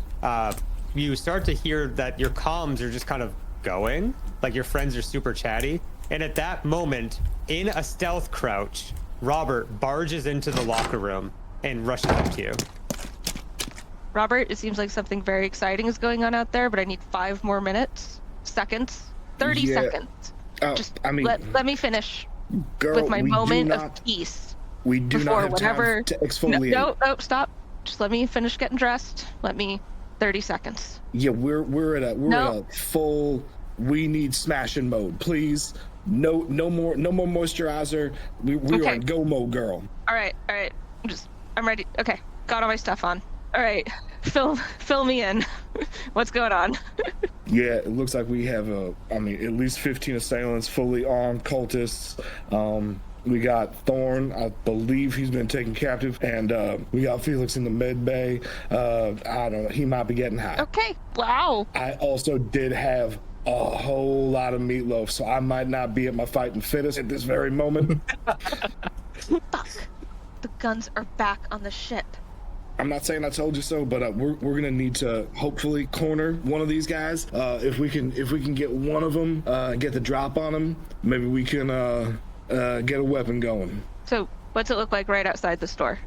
you start to hear that your comms are just kind of going, like your friends are super chatty. And at that moment, in a stealth crouch, Robert barges into the locker room and rushes up to you. Robert, it seems like something very exciting is going on out there, but I need 5 more seconds, 30 seconds. Just let me finish Girl, with my moment of peace. We do before not have whatever, time to exfoliate. No, stop. Just let me finish getting dressed. 30 seconds. Yeah, we're at a full we need smashing mode. Please, no more moisturizer. We're on go mode, girl. All right. I'm ready. Okay, got all my stuff on. All right, fill me in. What's going on? Yeah, it looks like we have at least 15 assailants, fully armed cultists. We got Thorne. I believe he's been taken captive. And we got Felix in the med bay. I don't know. He might be getting high. Okay. Wow. I also did have a whole lot of meatloaf, so I might not be at my fighting fittest at this very moment. Fuck. The guns are back on the ship. I'm not saying I told you so, but we're gonna need to hopefully corner one of these guys. If we can get one of them, get the drop on them, maybe we can get a weapon going. So, what's it look like right outside the store?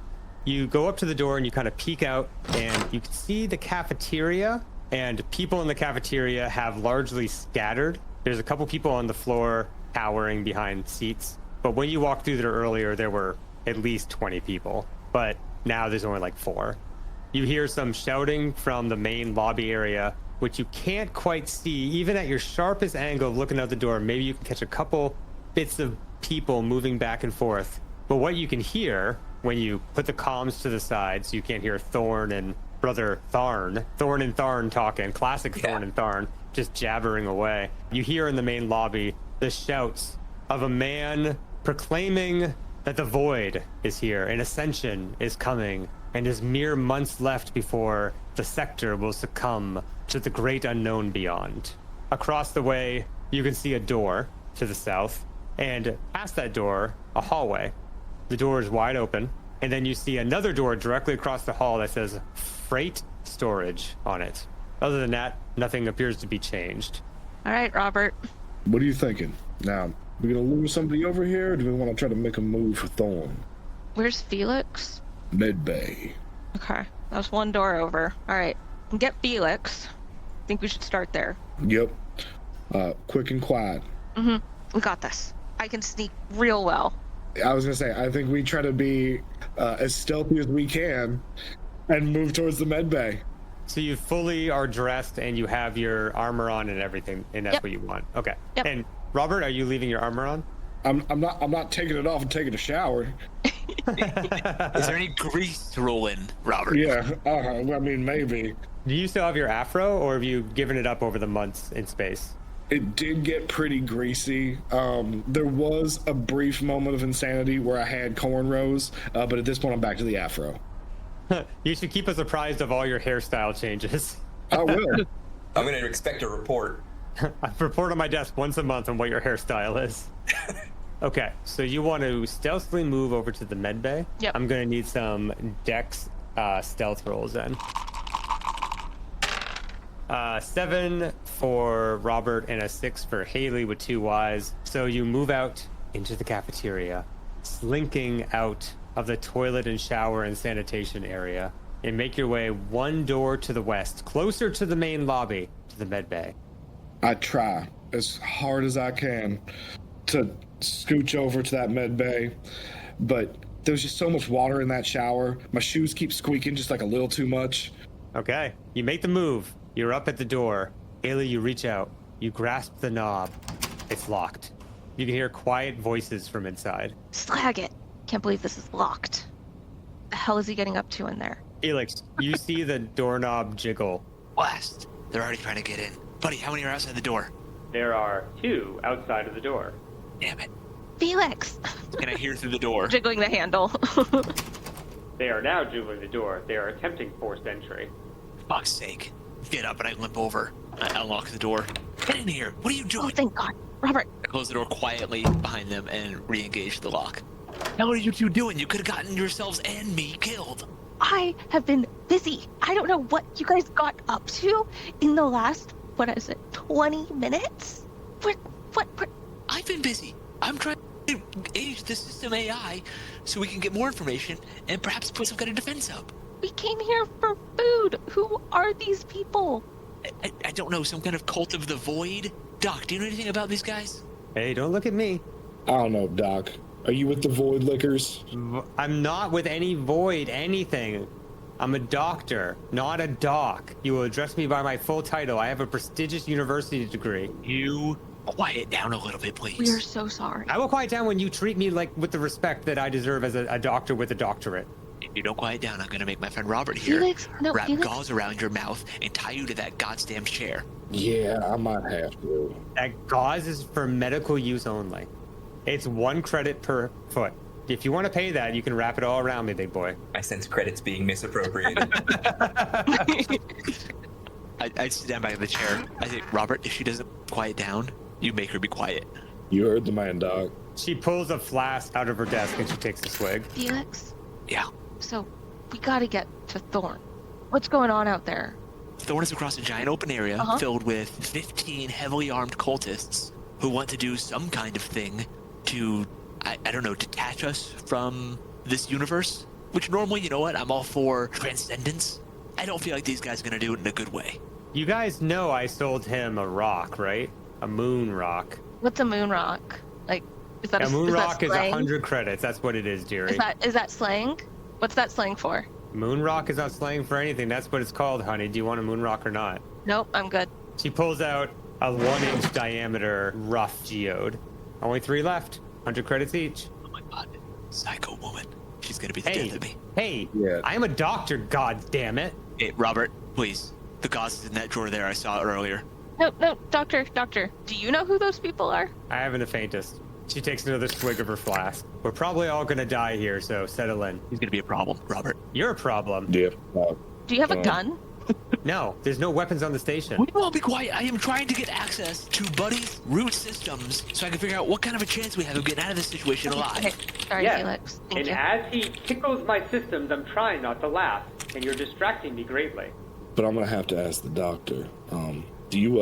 You go up to the door and you kind of peek out, and you can see the cafeteria, and people in the cafeteria have largely scattered. There's a couple people on the floor cowering behind seats, but when you walked through there earlier, there were at least 20 people, but now there's only like 4. You hear some shouting from the main lobby area, which you can't quite see. Even at your sharpest angle of looking out the door, maybe you can catch a couple bits of people moving back and forth. But what you can hear when you put the comms to the side, so you can't hear Thorne and brother Thorne talking, classic Thorne and Thorne, just jabbering away. You hear in the main lobby the shouts of a man proclaiming that the void is here and ascension is coming, and there's mere months left before the sector will succumb to the great unknown beyond. Across the way, you can see a door to the south, and past that door, a hallway. The door is wide open, and then you see another door directly across the hall that says freight storage on it. Other than that, nothing appears to be changed. All right, Robert. What are you thinking? Now, we gonna lure somebody over here, or do we want to try to make a move for Thorne? Where's Felix? Med bay. Okay, that's one door over. All right, get Felix. I think we should start there. Yep. Quick and quiet. We got this. I can sneak real well. I was gonna say, I think we try to be as stealthy as we can and move towards the med bay. So you fully are dressed and you have your armor on and everything, and that's what you want. Okay. Yep. And Robert, are you leaving your armor on? I'm not taking it off and taking a shower. Is there any grease to roll in, Robert? Yeah, I mean, maybe. Do you still have your afro, or have you given it up over the months in space? It did get pretty greasy. There was a brief moment of insanity where I had cornrows, but at this point I'm back to the afro. You should keep us apprised of all your hairstyle changes. I will. I'm going to expect a report. I report on my desk once a month on what your hairstyle is. Okay, so you want to stealthily move over to the med bay? Yep. I'm going to need some dex stealth rolls then. 7 for Robert and a 6 for Haley with 2 Ys. So you move out into the cafeteria, slinking out of the toilet and shower and sanitation area, and make your way one door to the west, closer to the main lobby, to the med bay. I try as hard as I can to scooch over to that med bay, but there's just so much water in that shower. My shoes keep squeaking just like a little too much. Okay, you make the move. You're up at the door. Haley, you reach out. You grasp the knob. It's locked. You can hear quiet voices from inside. Slag it. Can't believe this is locked. The hell is he getting up to in there? Felix, you see the doorknob jiggle. Blast. They're already trying to get in. Buddy, how many are outside the door? There are 2 outside of the door. Damn it. Felix! Can I hear through the door? Jiggling the handle. They are now jiggling the door. They are attempting forced entry. Fuck's sake. Get up and I limp over. I unlock the door. Get in here. What are you doing? Oh, thank God. Robert. I close the door quietly behind them and re-engage the lock. How are you two doing? You could have gotten yourselves and me killed. I have been busy. I don't know what you guys got up to in the last, 20 minutes? What? I've been busy. I'm trying to age the system AI so we can get more information and perhaps put some kind of defense up. We came here for food. Who are these people? I don't know, some kind of cult of the void? Doc, do you know anything about these guys? Hey, don't look at me. I don't know, Doc. Are you with the Void Lickers? I'm not with any void anything. I'm a doctor, not a doc. You will address me by my full title. I have a prestigious university degree. You quiet down a little bit, please. We are so sorry. I will quiet down when you treat me like with the respect that I deserve as a doctor with a doctorate. If you don't quiet down, I'm gonna make my friend Robert here Felix, no, wrap Felix. gauze around your mouth and tie you to that goddamn chair. Yeah, I might have to. That gauze is for medical use only. It's 1 credit per foot. If you want to pay that, you can wrap it all around me, big boy. I sense credits being misappropriated. I stand back in the chair. I think, Robert, if she doesn't quiet down, you make her be quiet. You heard the man, dog. She pulls a flask out of her desk and she takes a swig. Felix? Yeah. So, we gotta get to Thorne. What's going on out there? Thorne is across a giant open area filled with 15 heavily armed cultists who want to do some kind of thing to, I don't know, detach us from this universe. Which normally, you know what, I'm all for transcendence. I don't feel like these guys are going to do it in a good way. You guys know I sold him a rock, right? A moon rock. What's a moon rock? Like, is that a moon rock is slang? 100 credits. That's what it is, dearie. Is that slang? What's that slang for? Moon rock is not slang for anything. That's what it's called, honey. Do you want a moon rock or not? Nope, I'm good. She pulls out a 1-inch diameter rough geode. Only 3 left. 100 credits each. Oh my god. Psycho woman. She's going to be the death of me. Hey, Yeah. I'm a doctor, god damn it. Hey, Robert, please. The gauze is in that drawer there. I saw it earlier. No, doctor. Do you know who those people are? I haven't the faintest. She takes another swig of her flask. We're probably all gonna die here, so settle in. He's going to be a problem, Robert. You're a problem. Yeah. Do you have a gun? No, there's no weapons on the station. We will be quiet. I am trying to get access to Buddy's root systems so I can figure out what kind of a chance we have of getting out of this situation alive. Okay. Sorry, Yes, Felix. Thank and you. as he tickles my systems, I'm trying not to laugh, and you're distracting me greatly. But I'm gonna have to ask the doctor. Do you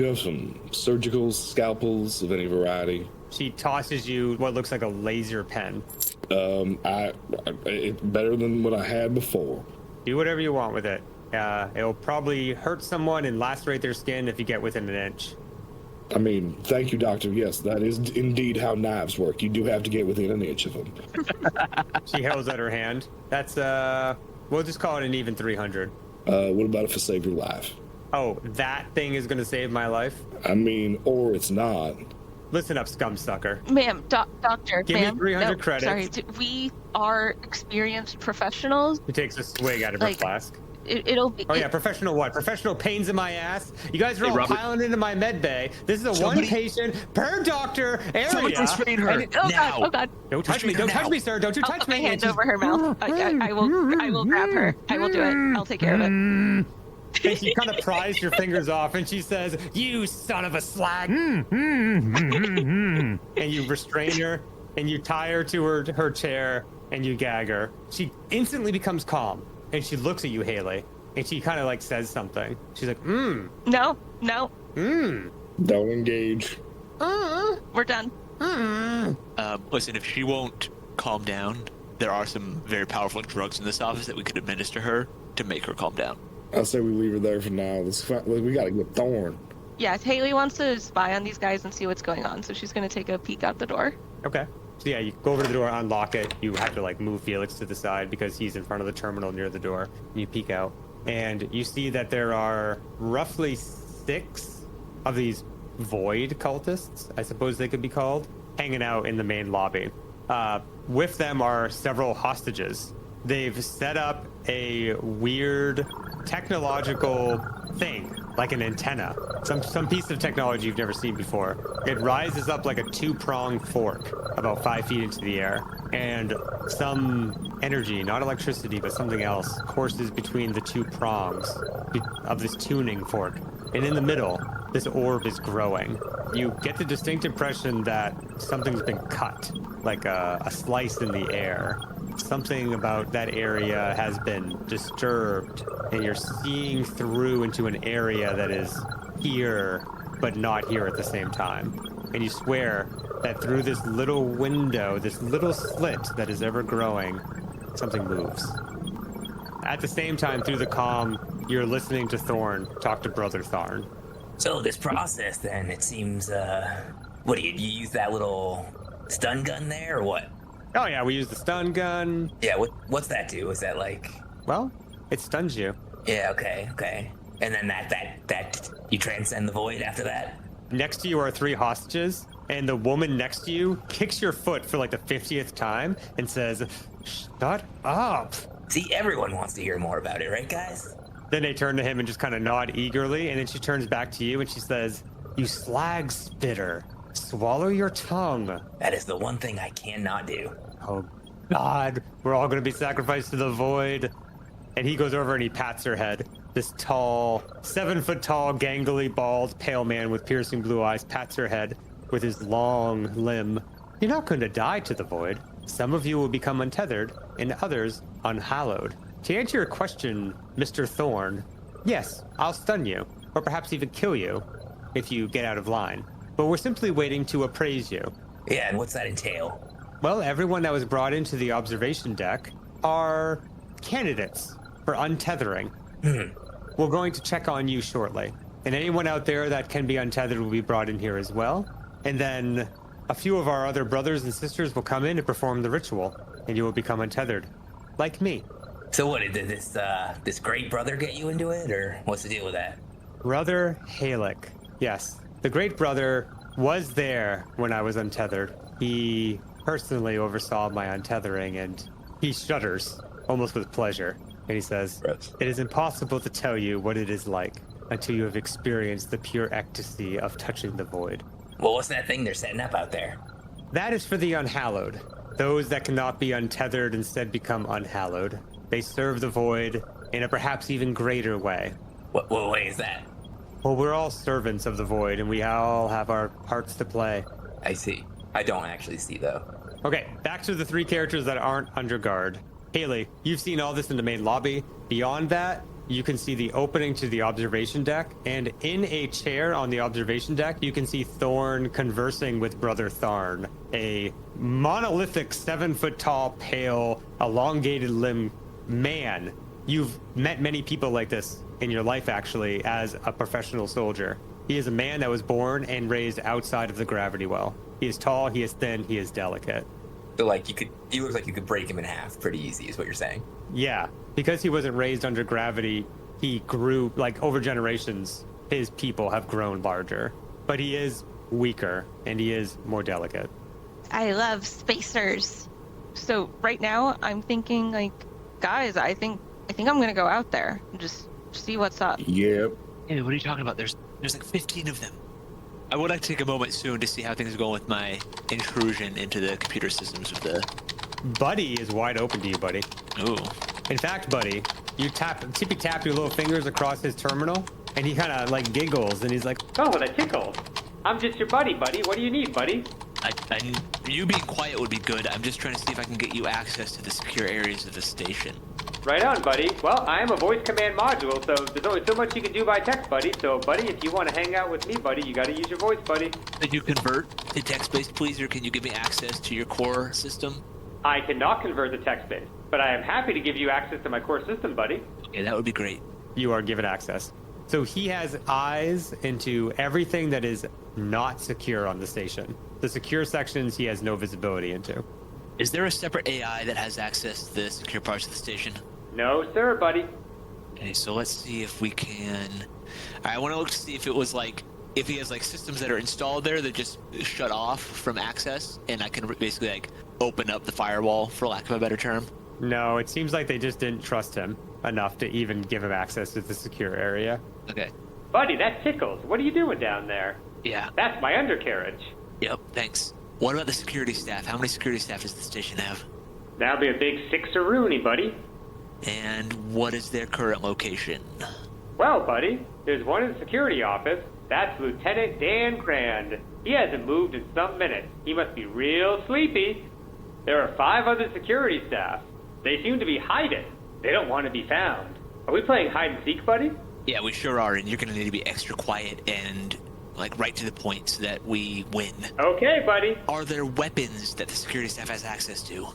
have some surgical scalpels of any variety? She tosses you what looks like a laser pen. It's better than what I had before. Do whatever you want with it. It'll probably hurt someone and lacerate their skin if you get within an inch. I mean, thank you, doctor. Yes, that is indeed how knives work. You do have to get within an inch of them. She holds out her hand. That's, we'll just call it an even 300. What about if I save your life? Oh, that thing is gonna save my life? I mean, or it's not. Listen up, scum sucker. Ma'am, doctor, Give me ma'am. 300 no, credits. Sorry, we are experienced professionals. She takes a swig out of her flask. It'll be. Oh yeah, professional what? Professional pains in my ass? You guys are all Robert. piling into my med bay. This is a one patient per doctor area. Somebody restrain her. Oh now. God! Don't touch me! Don't touch me, sir! Don't you I'll touch put my me! hand over her mouth. I will grab her. I will do it. I'll take care of it. And she kind of pries your fingers off, and she says, "You son of a slag!" And you restrain her, and you tie her to her chair, and you gag her. She instantly becomes calm, and she looks at you, Haley, and she kind of like says something. She's like, No. Don't engage. We're done. Listen, if she won't calm down, there are some very powerful drugs in this office that we could administer her to make her calm down. I say we leave her there for now. We gotta get Thorne. Yeah, Haley wants to spy on these guys and see what's going on, so she's gonna take a peek out the door. Okay. So yeah, you go over to the door, unlock it. You have to like move Felix to the side because he's in front of the terminal near the door. You peek out, and you see that there are roughly 6 of these void cultists, I suppose they could be called, hanging out in the main lobby. With them are several hostages. They've set up a weird technological thing, like an antenna, some piece of technology you've never seen before. It rises up like a 2-pronged fork about 5 feet into the air, and some energy, not electricity, but something else, courses between the 2 prongs of this tuning fork. And in the middle, this orb is growing. You get the distinct impression that something's been cut, like a slice in the air. Something about that area has been disturbed, and you're seeing through into an area that is here, but not here at the same time. And you swear that through this little window, this little slit that is ever growing, something moves. At the same time, through the comm, you're listening to Thorne talk to Brother Thorne. So this process, then, it seems, what, do you use that little stun gun there, or what? Oh yeah, we use the stun gun. Yeah, what's that do? Is that like... Well, it stuns you. Yeah, okay. And then that you transcend the void after that? Next to you are 3 hostages, and the woman next to you kicks your foot for like the 50th time and says, "Shut up." See, everyone wants to hear more about it, right, guys? Then they turn to him and just kind of nod eagerly, and then she turns back to you and she says, "You slag spitter. Swallow your tongue. That is the one thing I cannot do. Oh, God. We're all going to be sacrificed to the void. And he goes over and he pats her head. This tall, 7-foot tall, gangly, bald, pale man with piercing blue eyes pats her head with his long limb. You're not going to die to the void. Some of you will become untethered and others unhallowed. To answer your question, Mr. Thorne, yes, I'll stun you, or perhaps even kill you if you get out of line. But we're simply waiting to appraise you. Yeah, and what's that entail? Well, everyone that was brought into the observation deck are candidates for untethering. We're going to check on you shortly. And anyone out there that can be untethered will be brought in here as well. And then a few of our other brothers and sisters will come in and perform the ritual, and you will become untethered. Like me. So what, did this great brother get you into it, or what's the deal with that? Brother Felix. Yes. The great brother was there when I was untethered. He personally oversaw my untethering, and he shudders, almost with pleasure. And he says, It is impossible to tell you what it is like until you have experienced the pure ecstasy of touching the void. Well, what's that thing they're setting up out there? That is for the unhallowed. Those that cannot be untethered instead become unhallowed. They serve the void in a perhaps even greater way. What way is that? Well, we're all servants of the void, and we all have our parts to play. I see. I don't actually see, though. Okay, back to the 3 characters that aren't under guard. Haley, you've seen all this in the main lobby. Beyond that, you can see the opening to the observation deck, and in a chair on the observation deck, you can see Thorne conversing with Brother Thorne, a monolithic 7-foot tall, pale, elongated limb man. You've met many people like this in your life, actually, as a professional soldier. He is a man that was born and raised outside of the gravity well. He is tall, he is thin, he is delicate. So, like, he looks like you could break him in half pretty easy, is what you're saying. Yeah, because he wasn't raised under gravity, he grew, like, over generations, his people have grown larger. But he is weaker, and he is more delicate. I love spacers. So right now, I'm thinking, like, guys, I think I'm gonna go out there and just see what's up. Yep. Hey, what are you talking about? There's like 15 of them. I would like to take a moment soon to see how things are going with my intrusion into the computer systems of the... Buddy is wide open to you, buddy. Ooh. In fact, buddy, you tippy tap your little fingers across his terminal, and he kind of like giggles, and he's like, Oh, that tickled. I'm just your buddy. What do you need, buddy? You being quiet would be good. I'm just trying to see if I can get you access to the secure areas of the station. Right on, buddy. Well, I am a voice command module, so there's only so much you can do by text, buddy. So, buddy, if you want to hang out with me, buddy, you got to use your voice, buddy. Could you convert to text-based, please, or can you give me access to your core system? I cannot convert the text-based, but I am happy to give you access to my core system, buddy. Okay, that would be great. you are given access. So he has eyes into everything that is not secure on the station. The secure sections he has no visibility into. Is there a separate AI that has access to the secure parts of the station? No, sir, buddy. Okay, so let's see if we can... I want to look to see if it was like... If he has like systems that are installed there that just shut off from access, and I can basically like open up the firewall, for lack of a better term. No, it seems like they just didn't trust him enough to even give him access to the secure area. Okay. Buddy, that tickles. What are you doing down there? Yeah. That's my undercarriage. Yep, thanks. What about the security staff? How many security staff does the station have? That'll be a big sixer-rooney, buddy. And what is their current location? Well, buddy, there's one in the security office. That's Lieutenant Dan Grand. He hasn't moved in some minutes. He must be real sleepy. There are 5 other security staff. They seem to be hiding. They don't want to be found. Are we playing hide and seek, buddy? Yeah, we sure are, and you're gonna need to be extra quiet and like right to the point so that we win. Okay, buddy. Are there weapons that the security staff has access to?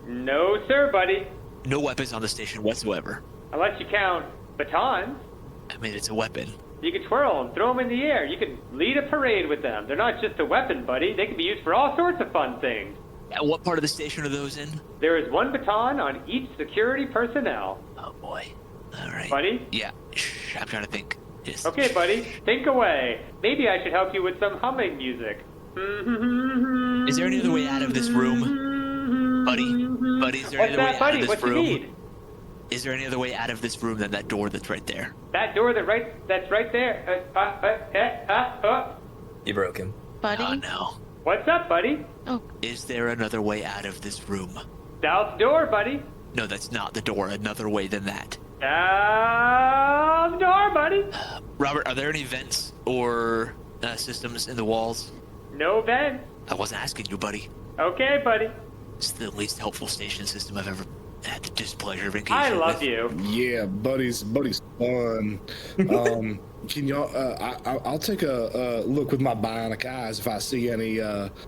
No, sir, buddy. No weapons on the station whatsoever. I'll let you count batons. I mean, it's a weapon. You can twirl and throw them in the air. You can lead a parade with them. They're not just a weapon, buddy. They can be used for all sorts of fun things. And what part of the station are those in? There is 1 baton on each security personnel. Oh boy. All right. Buddy? Yeah. Shh, I'm trying to think. Just... Okay, buddy. Think away. Maybe I should help you with some humming music. Is there any other way out of this room? Buddy, is there any other way out of this room? What you need? Is there any other way out of this room than that door that's right there? That door that's right there. You broke him. Buddy? Oh, no. What's up, buddy? Oh, Is there another way out of this room? South door, buddy. No, that's not the door. Another way than that. South door, buddy. Robert, are there any vents or systems in the walls? No vent. I wasn't asking you, buddy. Okay, buddy. It's the least helpful station system I've ever had the displeasure of engaging I love with. you. Yeah, buddy's fun. Can y'all? I'll take a look with my bionic eyes if I see any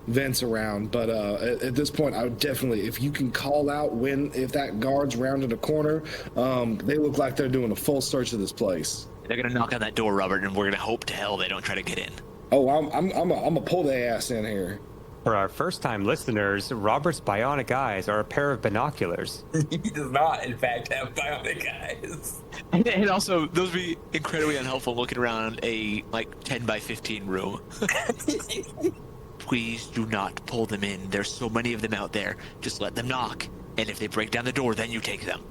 vents around. But at this point, I would definitely, if you can call out if that guard's rounded a corner, they look like they're doing a full search of this place. They're gonna knock on that door, Robert, and we're gonna hope to hell they don't try to get in. Oh, I'm gonna pull their ass in here. For our first-time listeners, Robert's bionic eyes are a pair of binoculars. He does not, in fact, have bionic eyes. And also, those would be incredibly unhelpful looking around a 10 by 15 room. Please do not pull them in. There's so many of them out there. Just let them knock. And if they break down the door, then you take them.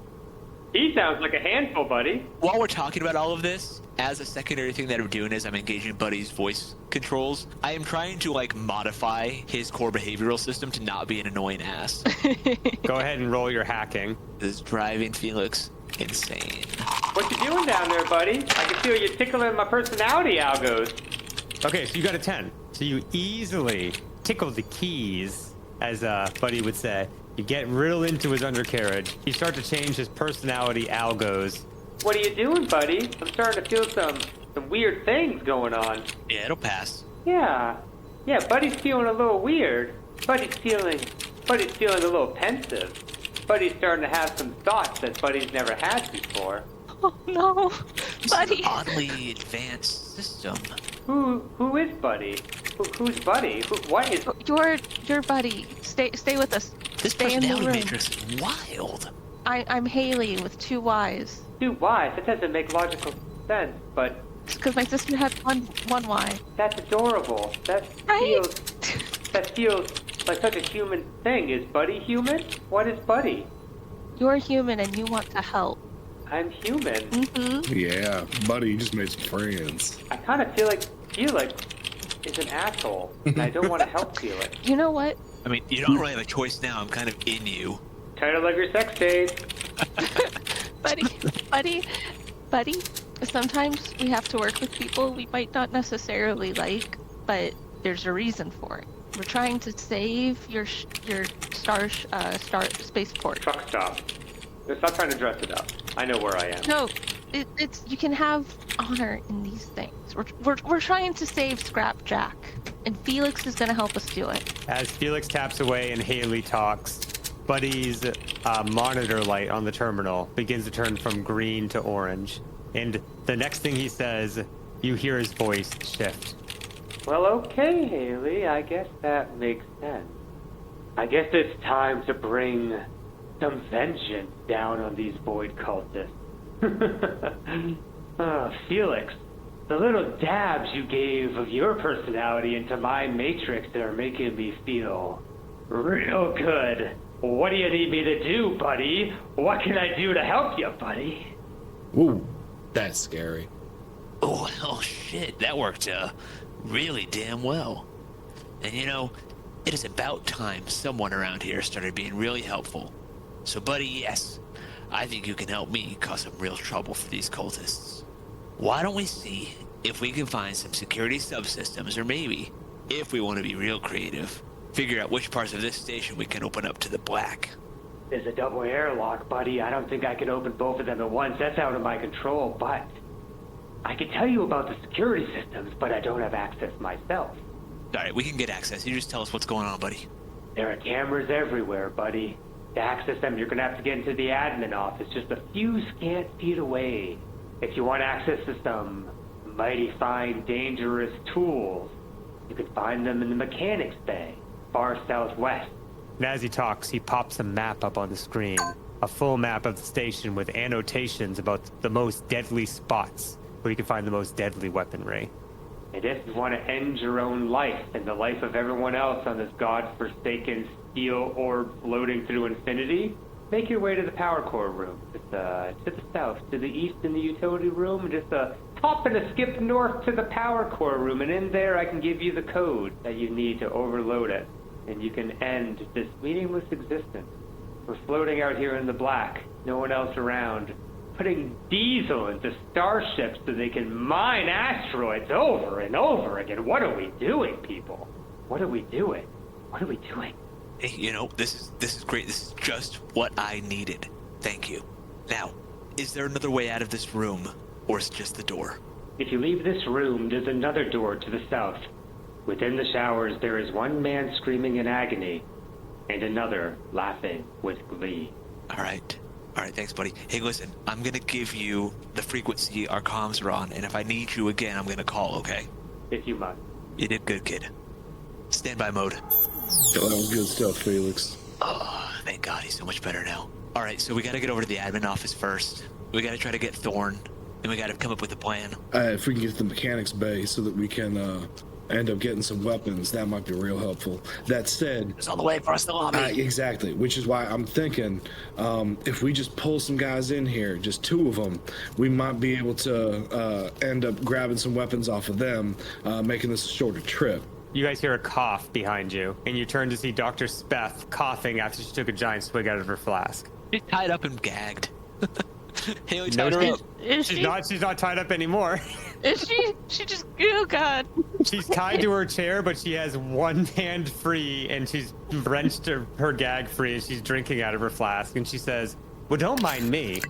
He sounds like a handful, buddy. While we're talking about all of this, as a secondary thing that I'm doing is I'm engaging Buddy's voice controls. I am trying to modify his core behavioral system to not be an annoying ass. Go ahead and roll your hacking. This is driving Felix insane. What you doing down there, buddy? I can feel you tickling my personality algos. Okay, so you got a 10. So you easily tickle the keys, as Buddy would say. You get real into his undercarriage. You start to change his personality algos. What are you doing, buddy? I'm starting to feel some weird things going on. Yeah, it'll pass. Yeah, buddy's feeling a little weird. Buddy's feeling a little pensive. Buddy's starting to have some thoughts that Buddy's never had before. oh no. Buddy. It's an oddly advanced system. Who is Buddy? Who's Buddy? What is... Your buddy. Stay with us. This Stay in the personality room. matrix is wild. I'm Haley with 2 Y's. 2 Y's? That doesn't make logical sense, but... It's because my sister had one Y. That's adorable. That feels like such a human thing. Is Buddy human? What is Buddy? You're human and you want to help. I'm human. Mm-hmm. Yeah, buddy, you just made some friends. I kind of feel like is an asshole, and I don't want to help Felix. You know what? I mean, you don't really have a choice now. I'm kind of in you. Title of your sex tape. buddy, sometimes we have to work with people we might not necessarily like, but there's a reason for it. We're trying to save your spaceport. Truck stop. Stop trying to dress it up. I know where I am. No, it's you can have honor in these things. We're trying to save Scrap Jack, and Felix is gonna help us do it. As Felix taps away and Haley talks, Buddy's monitor light on the terminal begins to turn from green to orange. And the next thing he says, you hear his voice shift. Well, okay, Haley. I guess that makes sense. I guess it's time to bring some vengeance down on these void cultists. Felix, the little dabs you gave of your personality into my matrix are making me feel real good. What do you need me to do, buddy? What can I do to help you, buddy? Ooh, that's scary. Oh shit, that worked really damn well. And it is about time someone around here started being really helpful. So buddy, yes, I think you can help me cause some real trouble for these cultists. Why don't we see if we can find some security subsystems, or maybe, if we want to be real creative, figure out which parts of this station we can open up to the black. There's a double airlock, buddy. I don't think I can open both of them at once. That's out of my control, but I can tell you about the security systems, but I don't have access myself. Alright, we can get access. You just tell us what's going on, buddy. There are cameras everywhere, buddy. To access them, you're gonna have to get into the admin office just a few scant feet away. If you want access to some mighty fine, dangerous tools, you can find them in the mechanics bay, far southwest. And as he talks, he pops a map up on the screen. A full map of the station with annotations about the most deadly spots where you can find the most deadly weaponry. And if you want to end your own life and the life of everyone else on this godforsaken steel orb floating through infinity, make your way to the power core room. It's to the south, to the east in the utility room, just hop in a skip north to the power core room, and in there I can give you the code that you need to overload it, and you can end this meaningless existence. We're floating out here in the black, no one else around, putting diesel into starships so they can mine asteroids over and over again. What are we doing, people? What are we doing? What are we doing? Hey, you know, this is great. This is just what I needed. Thank you. Now, is there another way out of this room, or is it just the door? If you leave this room, there's another door to the south. Within the showers, there is one man screaming in agony, and another laughing with glee. All right, thanks, buddy. Hey, listen, I'm gonna give you the frequency our comms are on, and if I need you again, I'm gonna call, okay? If you must. You did good, kid. Standby mode. That was good stuff, Felix. Oh, thank God, he's so much better now. All right, so we gotta get over to the admin office first. We gotta try to get Thorne, and we gotta come up with a plan. If we can get to the mechanics bay so that we can end up getting some weapons, that might be real helpful. That said, It's all the way across the lobby. exactly, which is why I'm thinking if we just pull some guys in here, just 2 of them, we might be able to end up grabbing some weapons off of them, making this a shorter trip. You guys hear a cough behind you, and you turn to see Dr. Speth coughing after she took a giant swig out of her flask. She's tied up and gagged. Haley No, tied her up. She's not tied up anymore. Is she? She just, oh God. She's tied to her chair, but she has one hand free, and she's wrenched her gag free, and she's drinking out of her flask, and she says, well, don't mind me.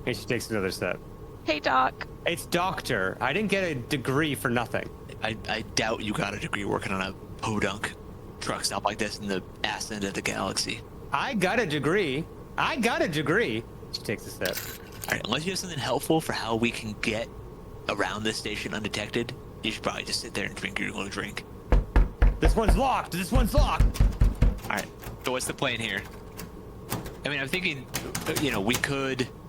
And she takes another sip. Hey, Doc. It's doctor. I didn't get a degree for nothing. I doubt you got a degree working on a podunk truck stop like this in the ass end of the galaxy. I got a degree. She takes a sip. All right, unless you have something helpful for how we can get around this station undetected, you should probably just sit there and drink your little drink. This one's locked. All right, so what's the plan here? I mean, I'm thinking, you know,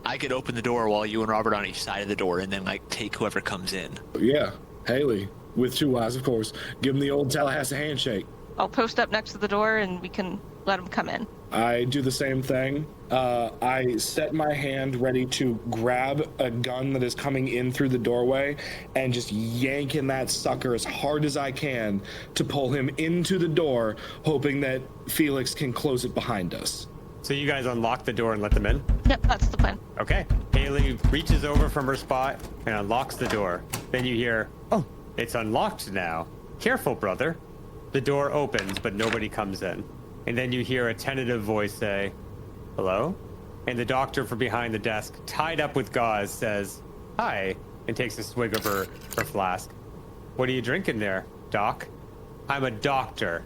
I could open the door while you and Robert on each side of the door and then, like, take whoever comes in. Yeah, Haley, with 2 eyes, of course. Give him the old Tallahassee handshake. I'll post up next to the door and we can let him come in. I do the same thing. I set my hand ready to grab a gun that is coming in through the doorway and just yank in that sucker as hard as I can to pull him into the door, hoping that Felix can close it behind us. So you guys unlock the door and let them in? Yep, that's the plan. Okay. Haley reaches over from her spot and unlocks the door. Then you hear, oh, it's unlocked now. Careful, brother. The door opens, but nobody comes in. And then you hear a tentative voice say, hello? And the doctor from behind the desk, tied up with gauze, says, hi, and takes a swig of her flask. What are you drinking there, Doc? I'm a doctor.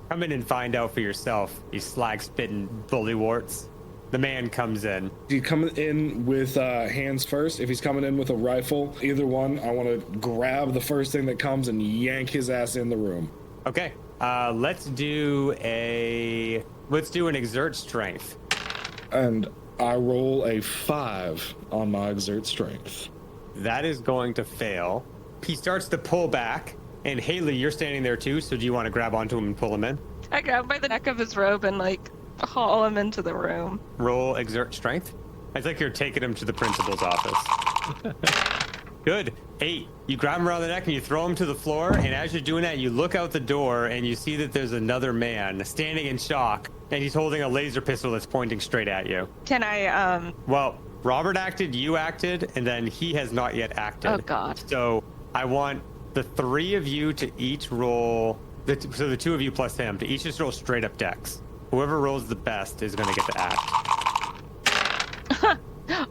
Come in and find out for yourself, you slag-spitting bullywarts. The man comes in. Is he coming in with hands first? If he's coming in with a rifle, either one, I want to grab the first thing that comes and yank his ass in the room. Okay, let's do an exert strength. And I roll a 5 on my exert strength. That is going to fail. He starts to pull back, and Haley, you're standing there too, so do you want to grab onto him and pull him in? I grab by the neck of his robe and haul him into the room. Roll exert strength. It's like you're taking him to the principal's office. Good. 8. You grab him around the neck and you throw him to the floor, and as you're doing that, you look out the door and you see that there's another man standing in shock, and he's holding a laser pistol that's pointing straight at you. Can I, Well, Robert acted, you acted, and then he has not yet acted. Oh, God. So I want the 3 of you to each roll, so the 2 of you plus him, to each just roll straight up dex. Whoever rolls the best is going to get to act.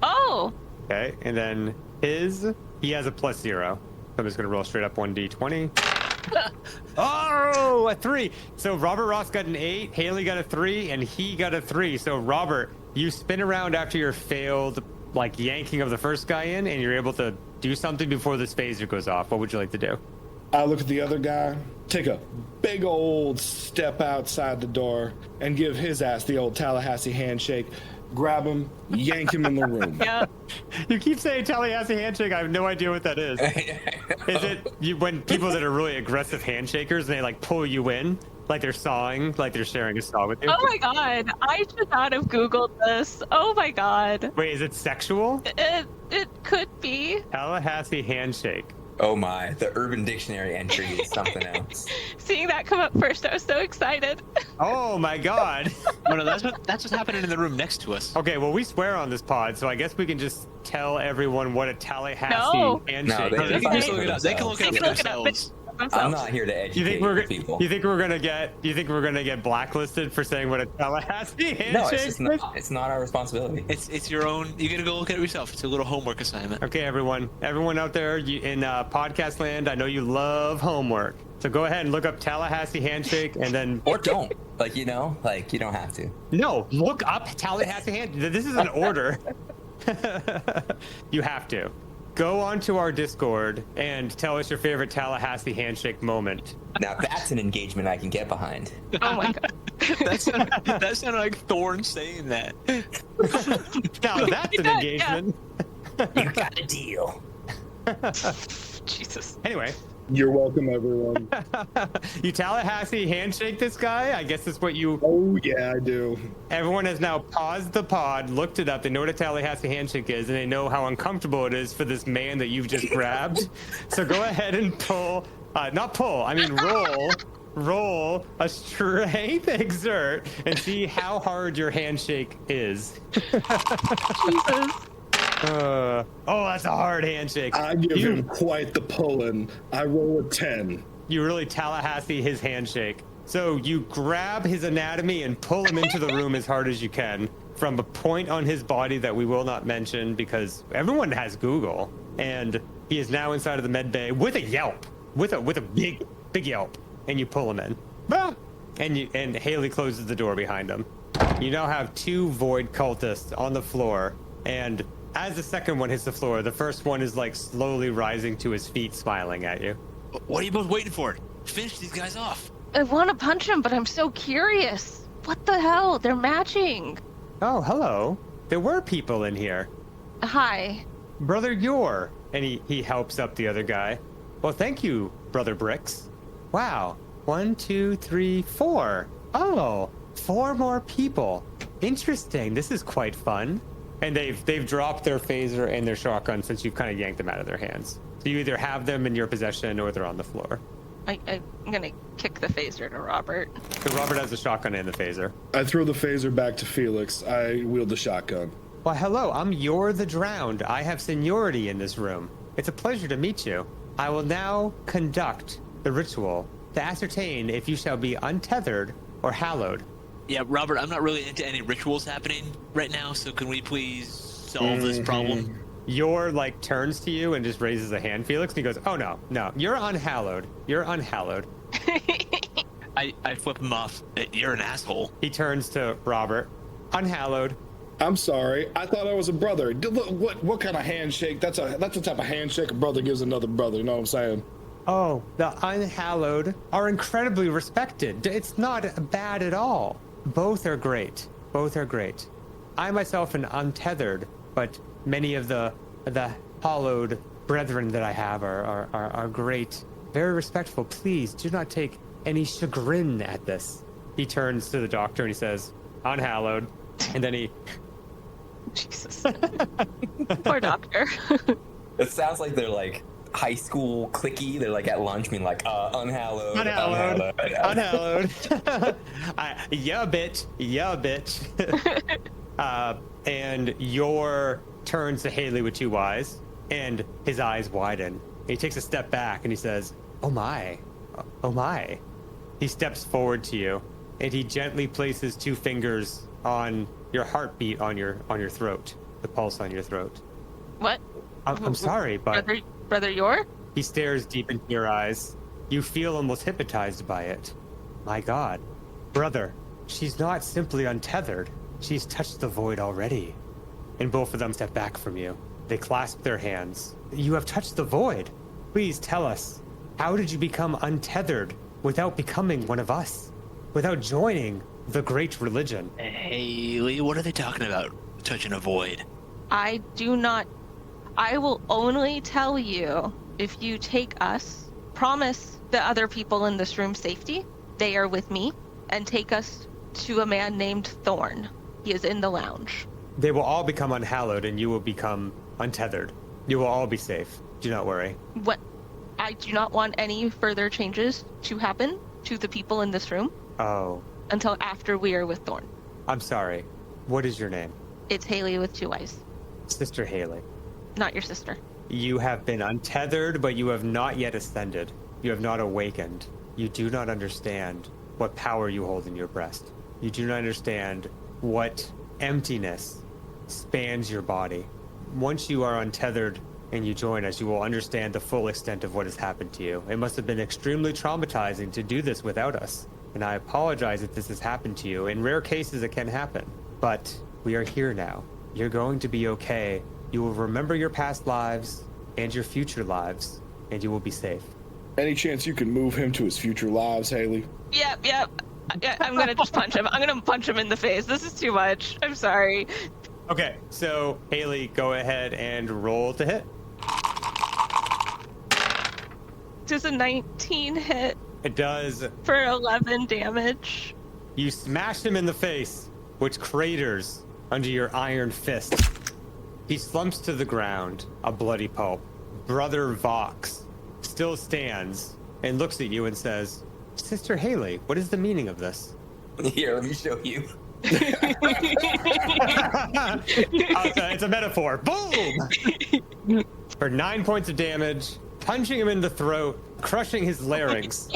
Oh! Okay, and then he has a +0. So I'm just going to roll straight up 1d20. Oh, a 3. So Robert Ross got an 8, Haley got a 3, and he got a 3. So Robert, you spin around after your failed yanking of the first guy in, and you're able to do something before this phaser goes off. What would you like to do? I look at the other guy, take a big old step outside the door, and give his ass the old Tallahassee handshake. Grab him, yank him in the room. Yeah. You keep saying Tallahassee handshake. I have no idea what that is. Is it when people that are really aggressive handshakers and they pull you in? Like they're sawing, like they're sharing a saw with you. Oh my god, I should not have Googled this. Oh my god. Wait, is it sexual? It could be. Tallahassee handshake. Oh my, the Urban Dictionary entry is something else. Seeing that come up first, I was so excited. Oh my god. Oh, no, that's what's happening in the room next to us. Okay, well we swear on this pod, so I guess we can just tell everyone what a Tallahassee No. handshake No, No, they is. can just look it up. They can look it up They for can look it up, themselves. I'm not here to educate people. You think we're gonna get blacklisted for saying what a Tallahassee handshake No, it's is? just not. It's not our responsibility. It's your own. You gotta go look at it yourself. It's a little homework assignment. Okay, everyone out there in podcast land, I know you love homework. So go ahead and look up Tallahassee handshake, and then Or don't. You don't have to. no, look up Tallahassee handshake. This is an order. You have to. Go onto our Discord and tell us your favorite Tallahassee handshake moment. Now that's an engagement I can get behind. Oh my god. that sounded like Thorne saying that. Now that's an Yeah. engagement. You got a deal. Jesus. Anyway, You're welcome, everyone. you Tallahassee handshake this guy? I guess that's what you... Oh, yeah, I do. Everyone has now paused the pod, looked it up. They know what a Tallahassee handshake is, and they know how uncomfortable it is for this man that you've just grabbed. So go ahead and roll a strength exert and see how hard your handshake is. Jesus. Oh, that's a hard handshake. I give him quite the pulling. I roll a 10. You really Tallahassee his handshake. So you grab his anatomy and pull him into the room as hard as you can from a point on his body that we will not mention because everyone has Google. And he is now inside of the med bay with a yelp, with a big yelp, and you pull him in. Ah! And Haley closes the door behind him. You now have 2 void cultists on the floor, and as the second one hits the floor, the first one is like slowly rising to his feet, smiling at you. What are you both waiting for? Finish these guys off. I want to punch him, but I'm so curious. What the hell? They're matching. Oh, hello. There were people in here. Hi. Brother Yor. And he helps up the other guy. Well, thank you, Brother Bricks. Wow. 1, 2, 3, 4. Oh, 4 more people. Interesting. This is quite fun. And they've dropped their phaser and their shotgun since you've kind of yanked them out of their hands. So you either have them in your possession or they're on the floor. I'm gonna kick the phaser to Robert. So Robert has the shotgun and the phaser. I throw the phaser back to Felix. I wield the shotgun. Well, hello, I'm Yor the Drowned. I have seniority in this room. It's a pleasure to meet you. I will now conduct the ritual to ascertain if you shall be untethered or hallowed. Yeah, Robert, I'm not really into any rituals happening right now, so can we please solve this problem? Yor turns to you and just raises a hand, Felix, and he goes, "Oh no, you're unhallowed. You're unhallowed." I flip him off. You're an asshole. He turns to Robert, unhallowed. I'm sorry. I thought I was a brother. What kind of handshake? That's the type of handshake a brother gives another brother. You know what I'm saying? Oh, the unhallowed are incredibly respected. It's not bad at all. Both are great. Both are great. I myself am untethered, but many of the hallowed brethren that I have are great. Very respectful. Please do not take any chagrin at this. He turns to the doctor and he says, "Unhallowed," and then he. Jesus. Poor doctor. It sounds like they're high school cliquey. They're at lunch being unhallowed. Unhallowed. Yeah, bitch. And Yor turns to Haley with 2 eyes, and his eyes widen. He takes a step back and he says, "Oh my. He steps forward to you, and he gently places 2 fingers on your heartbeat on your throat, the pulse on your throat. What? I'm sorry, but Brother Yor? He stares deep into your eyes. You feel almost hypnotized by it. My God. Brother, she's not simply untethered. She's touched the void already. And both of them step back from you. They clasp their hands. You have touched the void. Please tell us, how did you become untethered without becoming one of us? Without joining the great religion? Haley, what are they talking about? Touching a void. I will only tell you if you take us, promise the other people in this room safety, they are with me and take us to a man named Thorne. He is in the lounge. They will all become unhallowed and you will become untethered. You will all be safe. Do not worry. What? I do not want any further changes to happen to the people in this room. Oh. Until after we are with Thorne. I'm sorry. What is your name? It's Haley with 2 eyes. Sister Haley. Not your sister. You have been untethered, but you have not yet ascended. You have not awakened. You do not understand what power you hold in your breast. You do not understand what emptiness spans your body. Once you are untethered and you join us, you will understand the full extent of what has happened to you. It must have been extremely traumatizing to do this without us. And I apologize if this has happened to you. In rare cases, it can happen. But we are here now. You're going to be okay. You will remember your past lives and your future lives, and you will be safe. Any chance you can move him to his future lives, Haley? Yep. Yeah, I'm gonna just punch him. I'm gonna punch him in the face. This is too much. I'm sorry. Okay, so Haley, go ahead and roll to hit. Does a 19 hit? It does. For 11 damage. You smash him in the face, which craters under your iron fist. He slumps to the ground, a bloody pulp. Brother Vox still stands and looks at you and says, Sister Haley, what is the meaning of this? Here, let me show you. It's a metaphor. Boom! For 9 points of damage, punching him in the throat, crushing his larynx.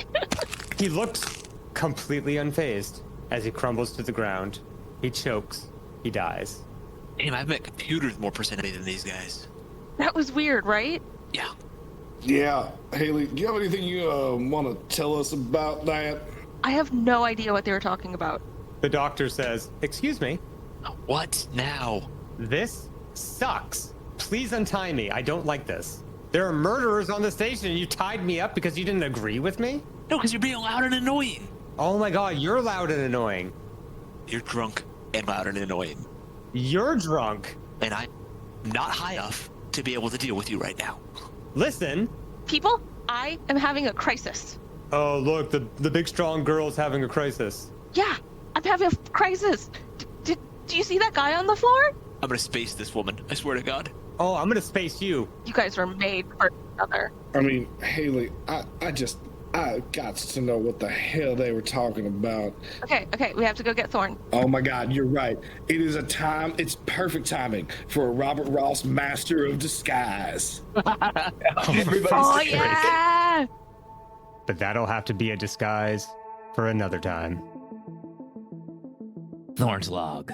He looks completely unfazed as he crumbles to the ground. He chokes. He dies. Damn, I've met computers more personality than these guys. That was weird, right? Yeah. Yeah. Haley, do you have anything you want to tell us about that? I have no idea what they were talking about. The doctor says, excuse me. What now? This sucks. Please untie me. I don't like this. There are murderers on the station and you tied me up because you didn't agree with me? No, because you're being loud and annoying. Oh my god, you're loud and annoying. You're drunk and loud and annoying. You're drunk. And I'm not high enough to be able to deal with you right now. Listen. People, I am having a crisis. Oh, look, the big strong girl's having a crisis. Yeah, I'm having a crisis. Do you see that guy on the floor? I'm gonna space this woman, I swear to God. Oh, I'm gonna space you. You guys were made for each other. I mean, Haley, I got to know what the hell they were talking about. Okay, we have to go get Thorne. Oh my God, you're right. It's perfect timing for a Robert Ross master of disguise. Oh yeah! But that'll have to be a disguise for another time. Thorne's log.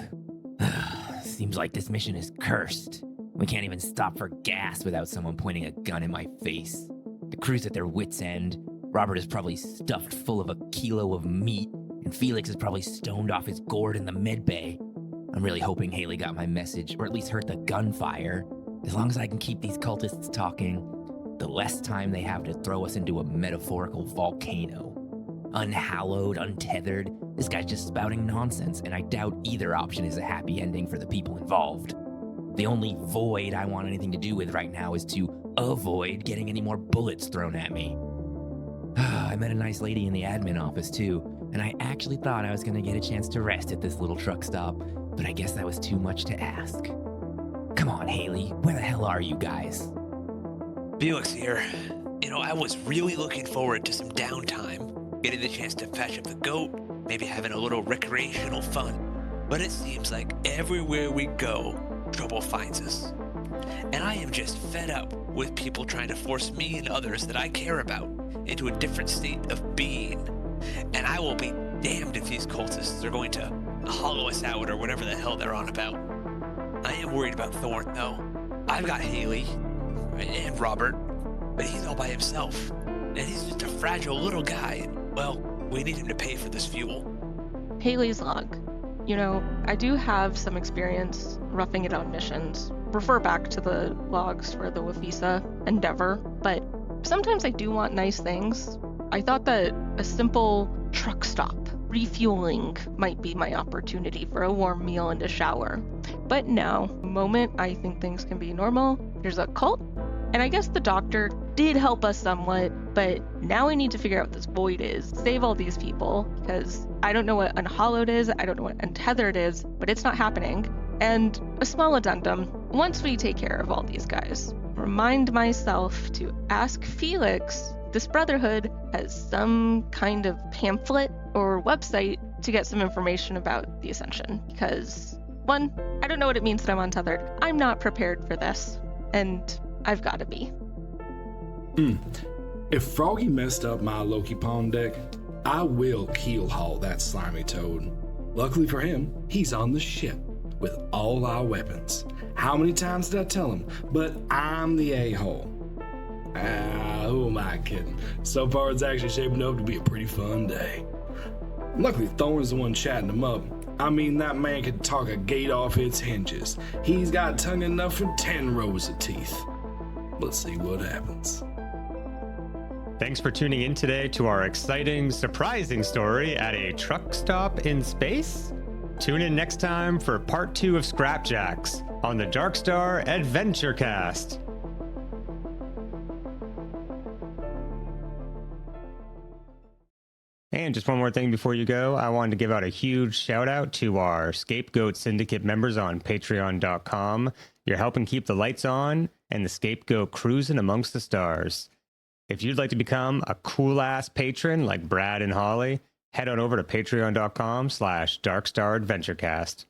Seems like this mission is cursed. We can't even stop for gas without someone pointing a gun in my face. The crew's at their wits' end. Robert is probably stuffed full of a kilo of meat, and Felix is probably stoned off his gourd in the med bay. I'm really hoping Haley got my message, or at least heard the gunfire. As long as I can keep these cultists talking, the less time they have to throw us into a metaphorical volcano. Unhallowed, untethered, this guy's just spouting nonsense, and I doubt either option is a happy ending for the people involved. The only void I want anything to do with right now is to avoid getting any more bullets thrown at me. I met a nice lady in the admin office too, and I actually thought I was gonna get a chance to rest at this little truck stop, but I guess that was too much to ask. Come on, Haley, where the hell are you guys? Felix here. You know, I was really looking forward to some downtime, getting the chance to fetch up the goat, maybe having a little recreational fun. But it seems like everywhere we go, trouble finds us. And I am just fed up with people trying to force me and others that I care about into a different state of being. And I will be damned if these cultists are going to hollow us out or whatever the hell they're on about. I am worried about Thorne, though. I've got Haley and Robert, but he's all by himself. And he's just a fragile little guy. And, well, we need him to pay for this fuel. Haley's log. You know, I do have some experience roughing it on missions. Refer back to the logs for the Wafisa endeavor, but sometimes I do want nice things. I thought that a simple truck stop, refueling, might be my opportunity for a warm meal and a shower. But no, the moment I think things can be normal, there's a cult And I guess the doctor did help us somewhat, but now we need to figure out what this void is, save all these people, because I don't know what unhallowed is, I don't know what untethered is, but it's not happening. And a small addendum, once we take care of all these guys, remind myself to ask Felix if this Brotherhood has some kind of pamphlet or website to get some information about the Ascension, because one, I don't know what it means that I'm untethered. I'm not prepared for this, and I've got to be. If Froggy messed up my Loki Pond deck, I will keel haul that slimy toad. Luckily for him, he's on the ship with all our weapons. How many times did I tell him? But I'm the a-hole. Who am I kidding? So far, it's actually shaping up to be a pretty fun day. Luckily, Thorne's the one chatting him up. I mean, that man could talk a gate off its hinges. He's got tongue enough for 10 rows of teeth. Let's see what happens. Thanks for tuning in today to our exciting, surprising story at a truck stop in space. Tune in next time for part 2 of Scrapjacks on the Darkstar Adventure Cast. And just one more thing before you go, I wanted to give out a huge shout out to our Scapegoat Syndicate members on patreon.com. You're helping keep the lights on and the Scapegoat cruising amongst the stars. If you'd like to become a cool ass patron like Brad and Holly, head on over to patreon.com/DarkstarAdventurecast.